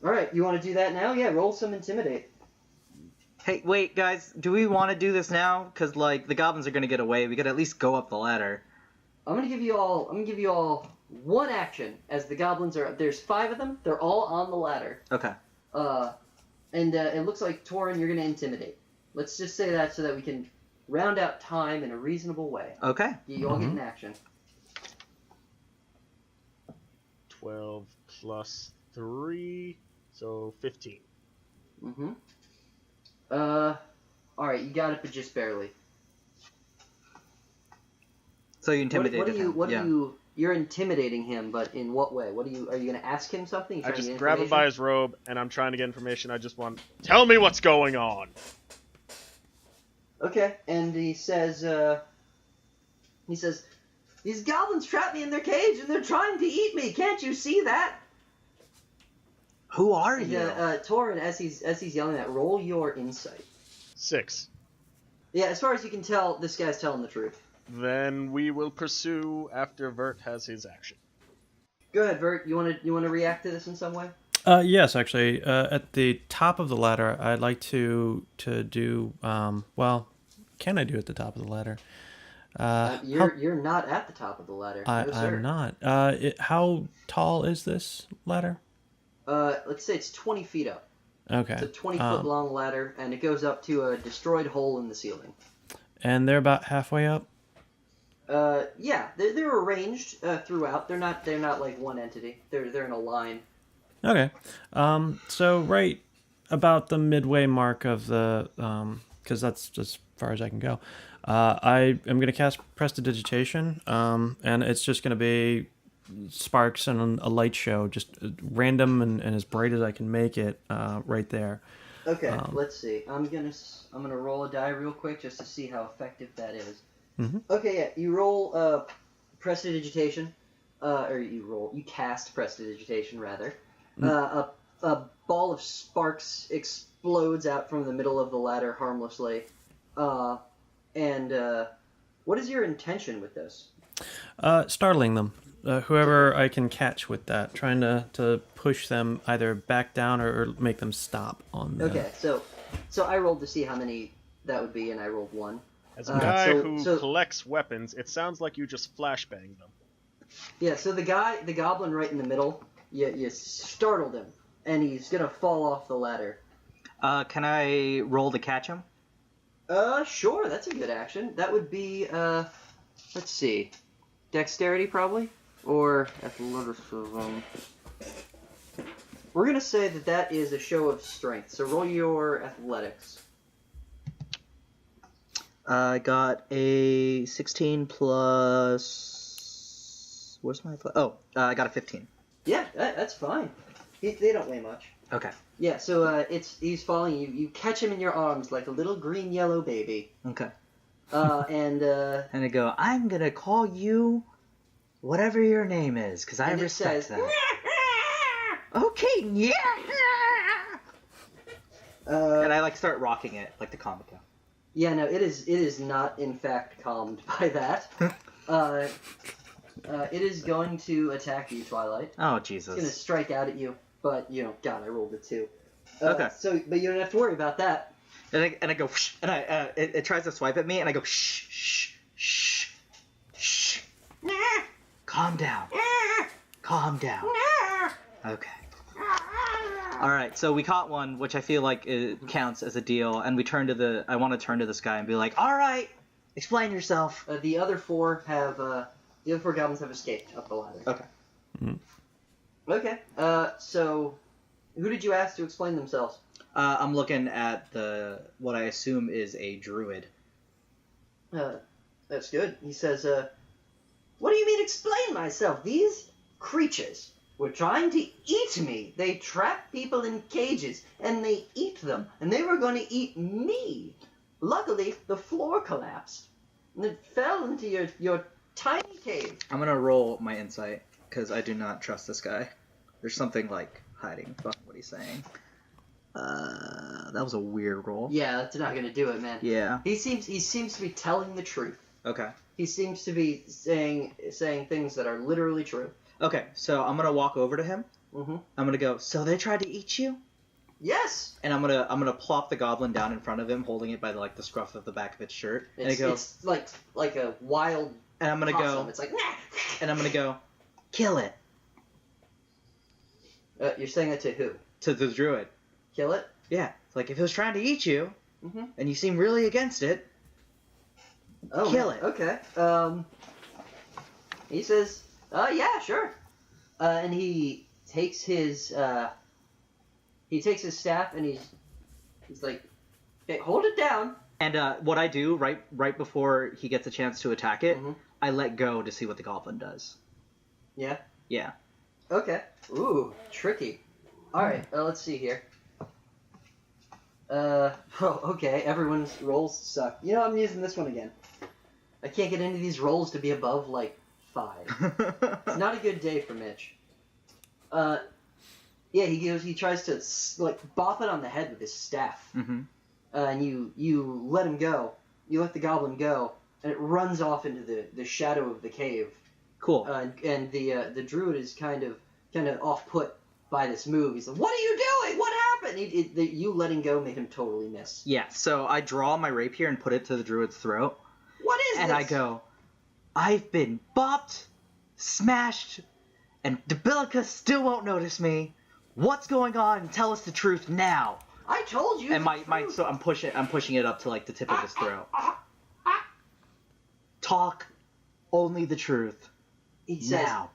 All right, you want to do that now? Yeah, roll some Intimidate. Hey, wait, guys, do we want to do this now? Because, like, the goblins are going to get away. We could at least go up the ladder. I'm gonna give you all one action as the goblins are. There's 5 of them. They're all on the ladder. Okay. And it looks like Torrin, you're gonna intimidate. Let's just say that so that we can round out time in a reasonable way. Okay. You all get an action. 12 plus 3, so 15. All right, you got it, but just barely. So you intimidated him. You're intimidating him, but in what way? Are you going to ask him something? I just grab him by his robe, and I'm trying to get information. I just want, tell me what's going on. Okay, and he says, these goblins trapped me in their cage, and they're trying to eat me. Can't you see that? Who are you? Torrin, as he's yelling that, roll your insight. 6. Yeah, as far as you can tell, this guy's telling the truth. Then we will pursue after Virt has his action. Go ahead, Virt. You want to react to this in some way? Yes, actually. At the top of the ladder, I'd like to do. Well, can I do at the top of the ladder? You're not at the top of the ladder. No, sir. I'm not. How tall is this ladder? Let's say it's 20 feet up. Okay. It's a 20-foot long ladder, and it goes up to a destroyed hole in the ceiling. And they're about halfway up? Yeah, they're arranged throughout. They're not like one entity. They're in a line. Okay. So right about the midway mark of the, because that's as far as I can go. I am going to cast Prestidigitation, and it's just going to be sparks and a light show, just random and as bright as I can make it, right there. Okay, let's see. I'm gonna roll a die real quick just to see how effective that is. Okay, yeah, you roll Prestidigitation, or you cast Prestidigitation rather. A ball of sparks explodes out from the middle of the ladder harmlessly. And what is your intention with this? Startling them. Whoever I can catch with that, trying to push them either back down or make them stop on the... Okay, so I rolled to see how many that would be, and I rolled 1. As a guy so- who so- collects weapons, it sounds like you just flashbang them. Yeah, so the goblin right in the middle, you startled him, and he's gonna fall off the ladder. Can I roll to catch him? Sure, that's a good action. That would be, let's see, dexterity probably, or athleticism. We're gonna say that is a show of strength, so roll your athletics. I got a 16 plus... Where's my... I got a 15. Yeah, that's fine. They don't weigh much. Okay. Yeah, so he's falling. You catch him in your arms like a little green-yellow baby. Okay. And I go, I'm gonna call you whatever your name is, because I and it respect says, that. Okay, yeah. And I start rocking it like the comic down. Yeah, no, it is not in fact calmed by that. It is going to attack you, Twilight. Oh It's going to Jesus. strike out at you, but God, I rolled a 2. Okay. So, but you don't have to worry about that. And I go, shh, and it tries to swipe at me, and I go, shh, shh, shh, shh. Calm down. Calm down. Okay. All right, so we caught one, which I feel like it counts as a deal, and I want to turn to this guy and be like, all right, explain yourself. The other 4 goblins have escaped up the ladder. Okay. Okay. So, who did you ask to explain themselves? I'm looking at what I assume is a druid. That's good. He says, what do you mean explain myself? These creatures were trying to eat me. They trap people in cages, and they eat them. And they were going to eat me. Luckily, the floor collapsed, and it fell into your tiny cave. I'm gonna roll my insight, because I do not trust this guy. There's something, hiding behind what he's saying. That was a weird roll. Yeah, that's not going to do it, man. Yeah. He seems to be telling the truth. Okay. He seems to be saying things that are literally true. Okay, so I'm gonna walk over to him. Mm-hmm. I'm gonna go, so they tried to eat you? Yes. And I'm gonna plop the goblin down in front of him, holding it by the scruff of the back of its shirt. And I go, It's like a wild and I'm gonna possum. go, It's like, and I'm gonna go, kill it. You're saying that to who? To the druid. Kill it? Yeah. It's like, if it was trying to eat you, Mm-hmm. and you seem really against it, Oh, kill it. Okay. He says, yeah, sure. And he takes his staff and he's like, okay, hold it down. And what I do right before he gets a chance to attack it, Mhm. I let go to see what the goblin does. Yeah. Yeah. Okay. Ooh, tricky. All right. Let's see here. Okay. Everyone's rolls suck. You know, I'm using this one again. I can't get any of these rolls to be above 5. It's not a good day for Mitch. Yeah, he tries to bop it on the head with his staff. Mm-hmm. And you let him go. You let the goblin go, and it runs off into the shadow of the cave. Cool. And the druid is kind of off put by this move. He's like, "What are you doing? What happened?" You letting go made him totally miss. Yeah, so I draw my rapier and put it to the druid's throat. What is And this? I go, I've been bopped, smashed, and Debilica still won't notice me. What's going on? Tell us the truth now. I told you. And so I'm pushing it up to the tip of his throat. Talk only the truth. He says, now.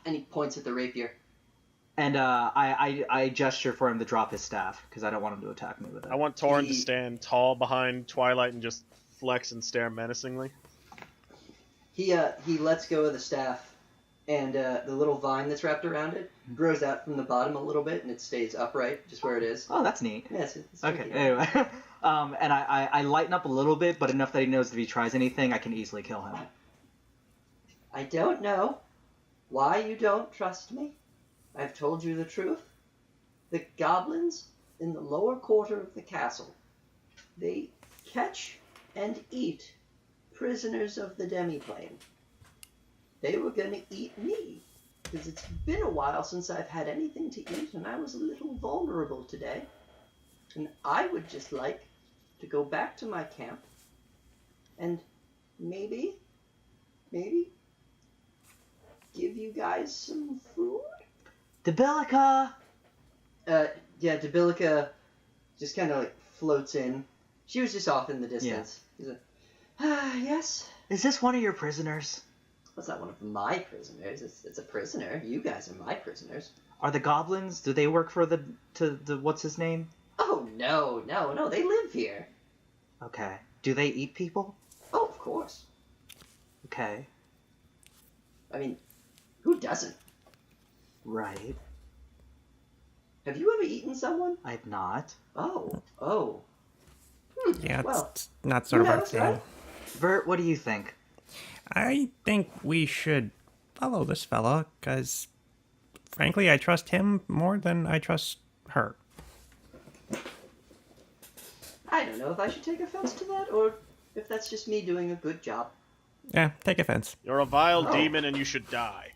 and he points at the rapier. And I gesture for him to drop his staff because I don't want him to attack me with it. I want Torrin to stand tall behind Twilight and just flex and stare menacingly. He lets go of the staff, and the little vine that's wrapped around it grows out from the bottom a little bit, and it stays upright, just where it is. Oh, that's neat. Yeah, it's Okay, tricky. anyway. And I lighten up a little bit, but enough that he knows if he tries anything, I can easily kill him. I don't know why you don't trust me. I've told you the truth. The goblins in the lower quarter of the castle, they catch and eat prisoners of the demi-plane. They were going to eat me, because it's been a while since I've had anything to eat, and I was a little vulnerable today. And I would just like to go back to my camp and maybe give you guys some food? Debilica! Yeah, Debilica just kind of like floats in. She was just off in the distance. She's like, yes? Is this one of your prisoners? That's not one of my prisoners. It's a prisoner. You guys are my prisoners. Are the goblins, do they work for the what's his name? Oh, no. They live here. Okay. Do they eat people? Oh, of course. Okay. I mean, who doesn't? Right. Have you ever eaten someone? I've not. Oh. Yeah, Well, it's not sort of our knows, thing. right? Vert, what do you think? I think we should follow this fella, because, frankly, I trust him more than I trust her. I don't know if I should take offense to that, or if that's just me doing a good job. Yeah, take offense. You're a vile Oh. demon and you should die.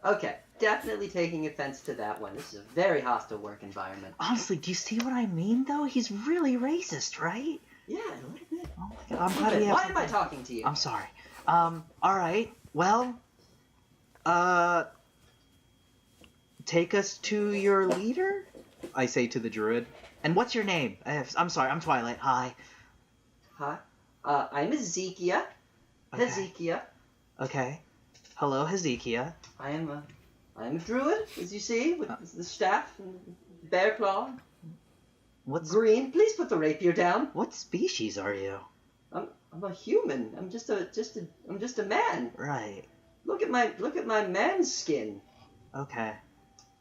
Okay, definitely taking offense to that one. This is a very hostile work environment. Honestly, do you see what I mean, though? He's really racist, right? Yeah, a little bit. Oh my god, I'm glad we have Why am I talking to you? I'm sorry. Alright. Well, take us to your leader? I say to the druid. And what's your name? I'm sorry, I'm Twilight. Hi. Hi. I'm Ezekiel. Okay. Hezekiah. Okay. Hello, Hezekiah. I am a druid, as you see, with the staff and bear claw. What's Green. Please put the rapier down. What species are you? I'm a human. I'm just a man. Right. Look at my man's skin. Okay.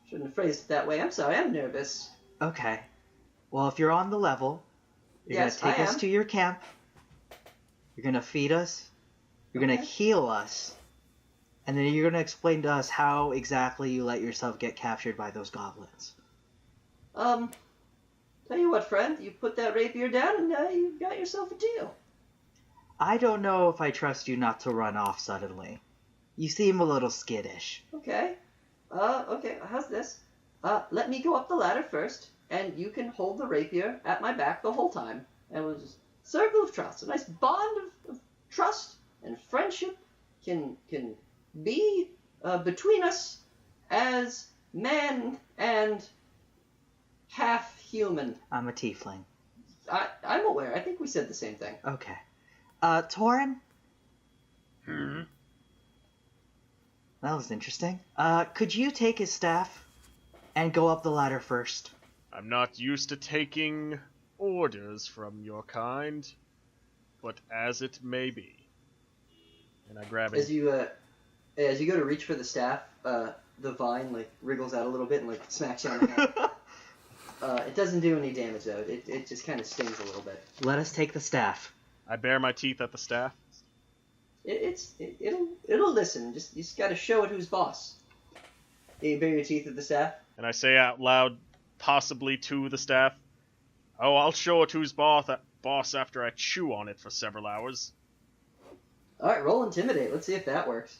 Shouldn't have phrased it that way. I'm sorry. I'm nervous. Okay. Well, if you're on the level, you're Yes, gonna take I us am. to your camp. You're gonna feed us. You're gonna Okay. heal us. And then you're gonna explain to us how exactly you let yourself get captured by those goblins. Tell you what, friend. You put that rapier down, and you got yourself a deal. I don't know if I trust you not to run off suddenly. You seem a little skittish. Okay. Okay. How's this? Let me go up the ladder first, and you can hold the rapier at my back the whole time. And we'll just circle of trust, a nice bond of trust and friendship can be between us as man and half human. I'm a tiefling. I'm aware. I think we said the same thing. Okay. Torrin? Hmm? That was interesting. Could you take his staff and go up the ladder first? I'm not used to taking orders from your kind, but as it may be. And I grab As it. you go to reach for the staff, the vine like wriggles out a little bit and like smacks you on the head. It doesn't do any damage though. It just kind of stings a little bit. Let us take the staff. I bare my teeth at the staff. It'll listen. You just gotta show it who's boss. You bare your teeth at the staff. And I say out loud, possibly to the staff, "Oh, I'll show it who's boss after I chew on it for several hours." All right, roll intimidate. Let's see if that works.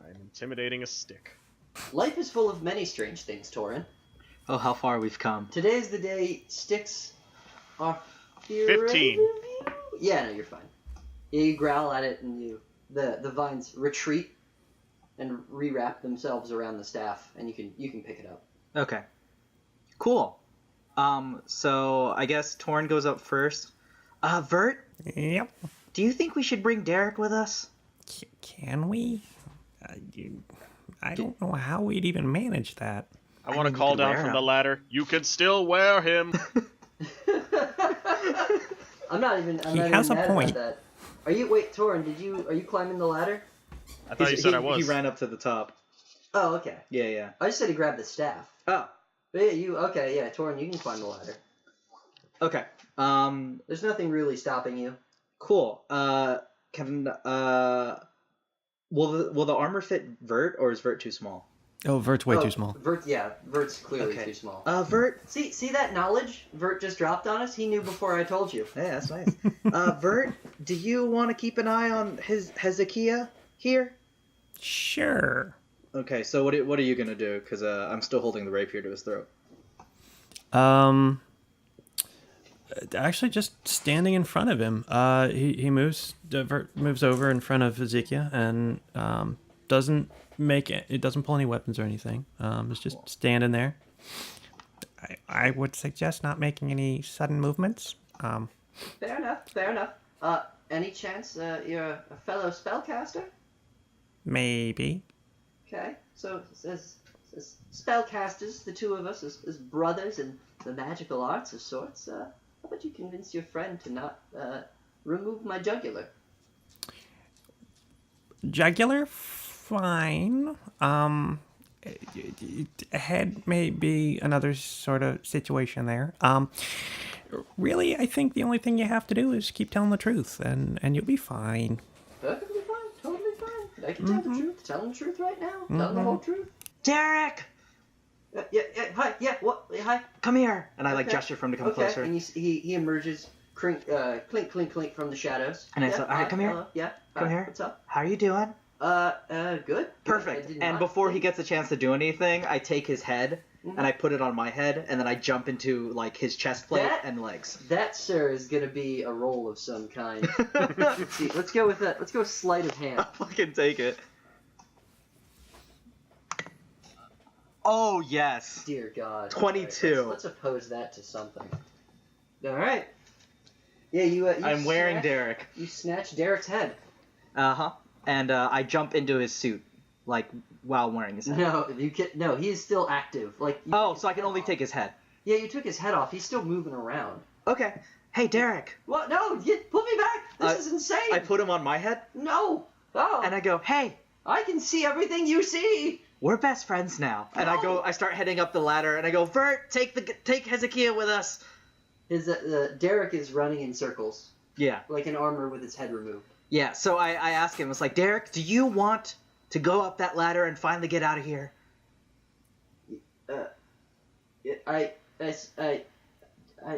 I'm intimidating a stick. Life is full of many strange things, Torrin. Oh, how far we've come. Today's the day sticks are 15. Yeah, no, you're fine. You growl at it, and the vines retreat and rewrap themselves around the staff, and you can pick it up. Okay. Cool. So I guess Torrin goes up first. Virt, Yep. do you think we should bring Derek with us? Can we? I don't know how we'd even manage that. I want to mean, you call could down wear from the him. ladder. You can still wear him. I'm not even has a mad point. about that. Wait, Torrin, are you climbing the ladder? I thought you said I was. He ran up to the top. Oh, okay. Yeah. I just said he grabbed the staff. Oh, But yeah, Torrin, you can climb the ladder. okay. There's nothing really stopping you. Cool. Will the armor fit Vert, or is Vert too small? Oh, Vert's way too small. Vert's clearly Okay. too small. Vert. See that knowledge Virt just dropped on us? He knew before I told you. Yeah, that's nice. Vert, do you want to keep an eye on Hezekiah here? Sure. Okay, so what are you gonna do? Because I'm still holding the rapier to his throat. Actually, just standing in front of him. He moves over in front of Ezekiel and doesn't pull any weapons or anything. It's just standing there. I would suggest not making any sudden movements. Fair enough. Any chance you're a fellow spellcaster? Maybe. Okay, so as spellcasters, the two of us as brothers in the magical arts of sorts, how about you convince your friend to not remove my jugular? Jugular? Fine. Head may be another sort of situation there. Really, I think the only thing you have to do is keep telling the truth, and you'll be fine. Perfectly fine, totally fine. I can tell the truth, telling the truth right now, telling the whole truth. Derek! Hi. Come here! And I like gesture for him to come closer. And he emerges, clink, clink from the shadows. And I said, all right, come here. Come here. What's up? How are you doing? Good. Perfect. And before he gets a chance to do anything, I take his head and I put it on my head, and then I jump into like his chest plate and legs. That, sir, is gonna be a roll of some kind. Let's see. Let's go with that. Let's go with sleight of hand. I'll fucking take it. Oh yes. Dear God. 22. Right, let's oppose that to something. All right. Yeah, you. I'm wearing Derek. You snatch Derek's head. And I jump into his suit, like while wearing his head. No, you can't. No, he is still active. Like. So I can only take his head. Yeah, you took his head off. He's still moving around. Okay. Hey, Derek. What? No, put me back. This is insane. I put him on my head. No. Oh. And I go, hey. I can see everything you see. We're best friends now. And I start heading up the ladder, and I go, Virt, take Hezekiah with us. Derek is running in circles. Yeah. Like an armor with its head removed. Yeah, so I ask him, it's like, Derek, do you want to go up that ladder and finally get out of here? I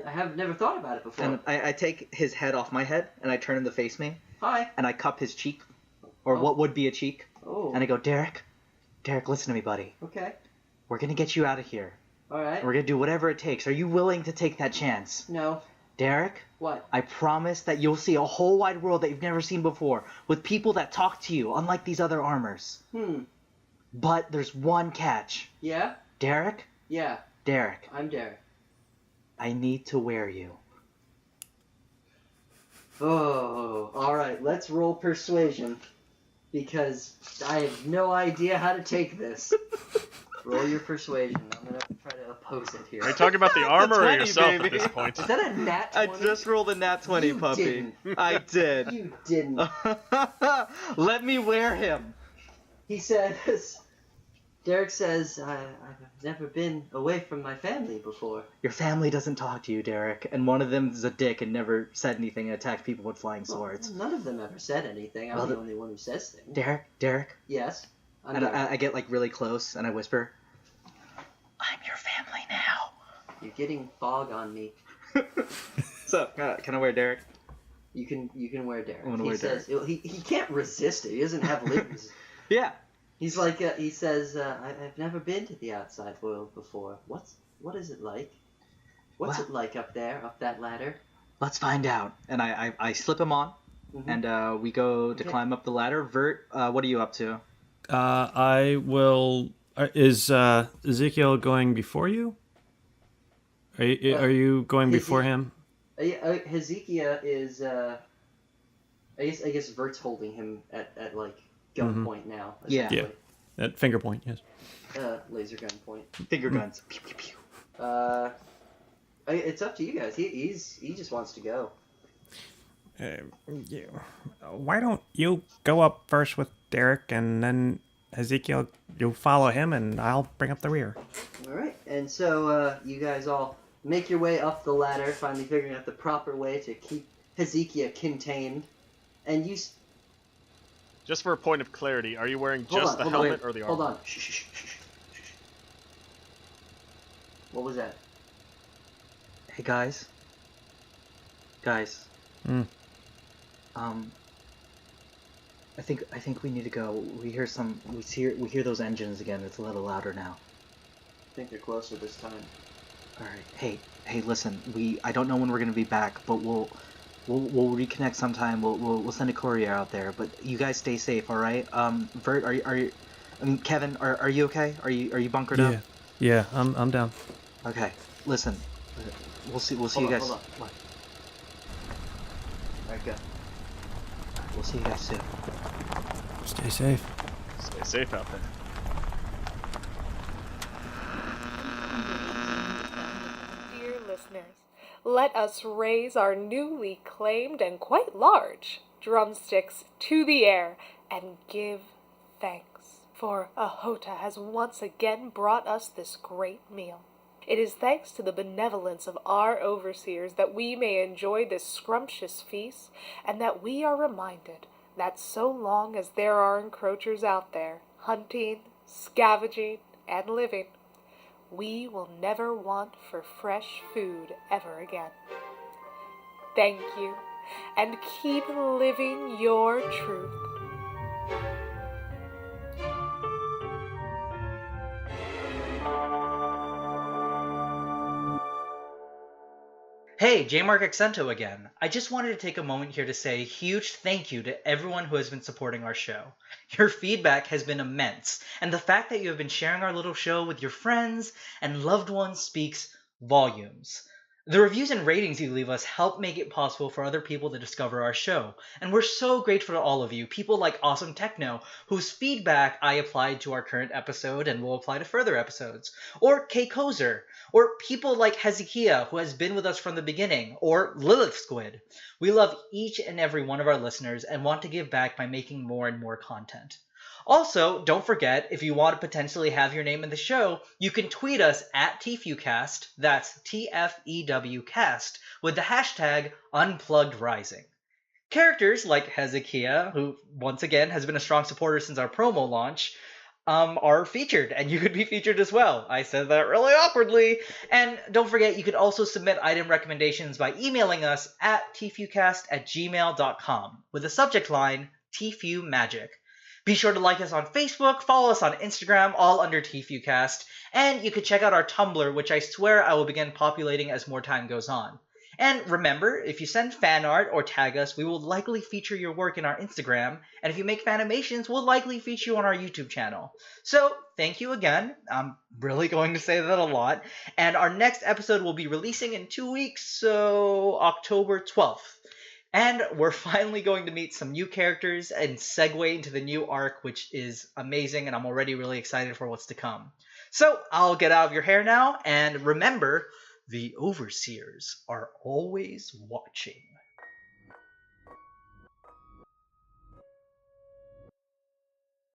have never thought about it before. And I take his head off my head, and I turn him to face me. Hi. And I cup his cheek, or what would be a cheek. Oh. And I go, Derek, listen to me, buddy. Okay. We're going to get you out of here. All right. We're going to do whatever it takes. Are you willing to take that chance? No. Derek? What? I promise that you'll see a whole wide world that you've never seen before, with people that talk to you, unlike these other armors. But there's one catch. Yeah? Derek? Yeah. Derek. I'm Derek. I need to wear you. Oh, alright, let's roll persuasion. Because I have no idea how to take this. Roll your persuasion. I'm gonna try to oppose it here. Are you talking about the armor 20, or yourself baby. at this point? Is that a nat 20? I just rolled a nat 20, You puppy. didn't. I did. You didn't. Let me wear him. He says, Derek says, I've never been away from my family before. Your family doesn't talk to you, Derek, and one of them is a dick and never said anything and attacked people with flying swords. Well, none of them ever said anything. I'm the only one who says things. Derek? Yes? I get like really close and I whisper, I'm your family now. You're getting fog on me. So, can I wear Derek? You can wear Derek. I'm gonna wear Derek. He can't resist it. He doesn't have limbs. Yeah. He's like, he says, I've never been to the outside world before. What is it like? What's it like up there, up that ladder? Let's find out. And I slip him on, and we go to climb up the ladder. Virt, what are you up to? I will. Is Ezekiel going before you? Are you going before him? Hezekiah is. I guess Virt's holding him at like gunpoint now. Yeah. At finger point, yes. Laser gun point. Finger guns. Pew, pew, pew. It's up to you guys. He just wants to go. Why don't you go up first with Derek, and then Ezekiel, you'll follow him, and I'll bring up the rear. All right. And so you guys all make your way up the ladder, finally figuring out the proper way to keep Hezekiah contained. And you... Just for a point of clarity, are you wearing just the helmet or the armor? Hold on. Shh. What was that? Hey, guys. I think we need to go. We hear those engines again. It's a little louder now. I think they're closer this time. All right. Hey, listen. I don't know when we're gonna be back, but we'll reconnect sometime. We'll send a courier out there. But you guys stay safe, all right? Virt, are you? I mean, Kevin, are you okay? Are you bunkered up? Yeah, I'm down. Okay. Listen, we'll see you guys. Hold on. All right, go. We'll see you guys soon. Stay safe. Stay safe out there. Dear listeners, let us raise our newly claimed and quite large drumsticks to the air and give thanks, for Oxota has once again brought us this great meal. It is thanks to the benevolence of our overseers that we may enjoy this scrumptious feast, and that we are reminded that so long as there are encroachers out there, hunting, scavenging, and living, we will never want for fresh food ever again. Thank you, and keep living your truth. Hey, J-Mark Accento again. I just wanted to take a moment here to say a huge thank you to everyone who has been supporting our show. Your feedback has been immense, and the fact that you have been sharing our little show with your friends and loved ones speaks volumes. The reviews and ratings you leave us help make it possible for other people to discover our show, and we're so grateful to all of you, people like Awesome Techno, whose feedback I applied to our current episode and will apply to further episodes, or K. Kozer, or people like Hezekiah, who has been with us from the beginning, or Lilith Squid. We love each and every one of our listeners and want to give back by making more and more content. Also, don't forget, if you want to potentially have your name in the show, you can tweet us at TFEWcast, that's TFEW cast, with the hashtag UnpluggedRising. Characters like Hezekiah, who once again has been a strong supporter since our promo launch, are featured, and you could be featured as well. I said that really awkwardly. And don't forget, you can also submit item recommendations by emailing us at tfewcast@gmail.com with the subject line, TFEW Magic. Be sure to like us on Facebook, follow us on Instagram, all under TFEWcast, and you can check out our Tumblr, which I swear I will begin populating as more time goes on. And remember, if you send fan art or tag us, we will likely feature your work in our Instagram, and if you make fanimations, we'll likely feature you on our YouTube channel. So, thank you again. I'm really going to say that a lot. And our next episode will be releasing in 2 weeks, so October 12th. And we're finally going to meet some new characters and segue into the new arc, which is amazing, and I'm already really excited for what's to come. So, I'll get out of your hair now, and remember, the overseers are always watching.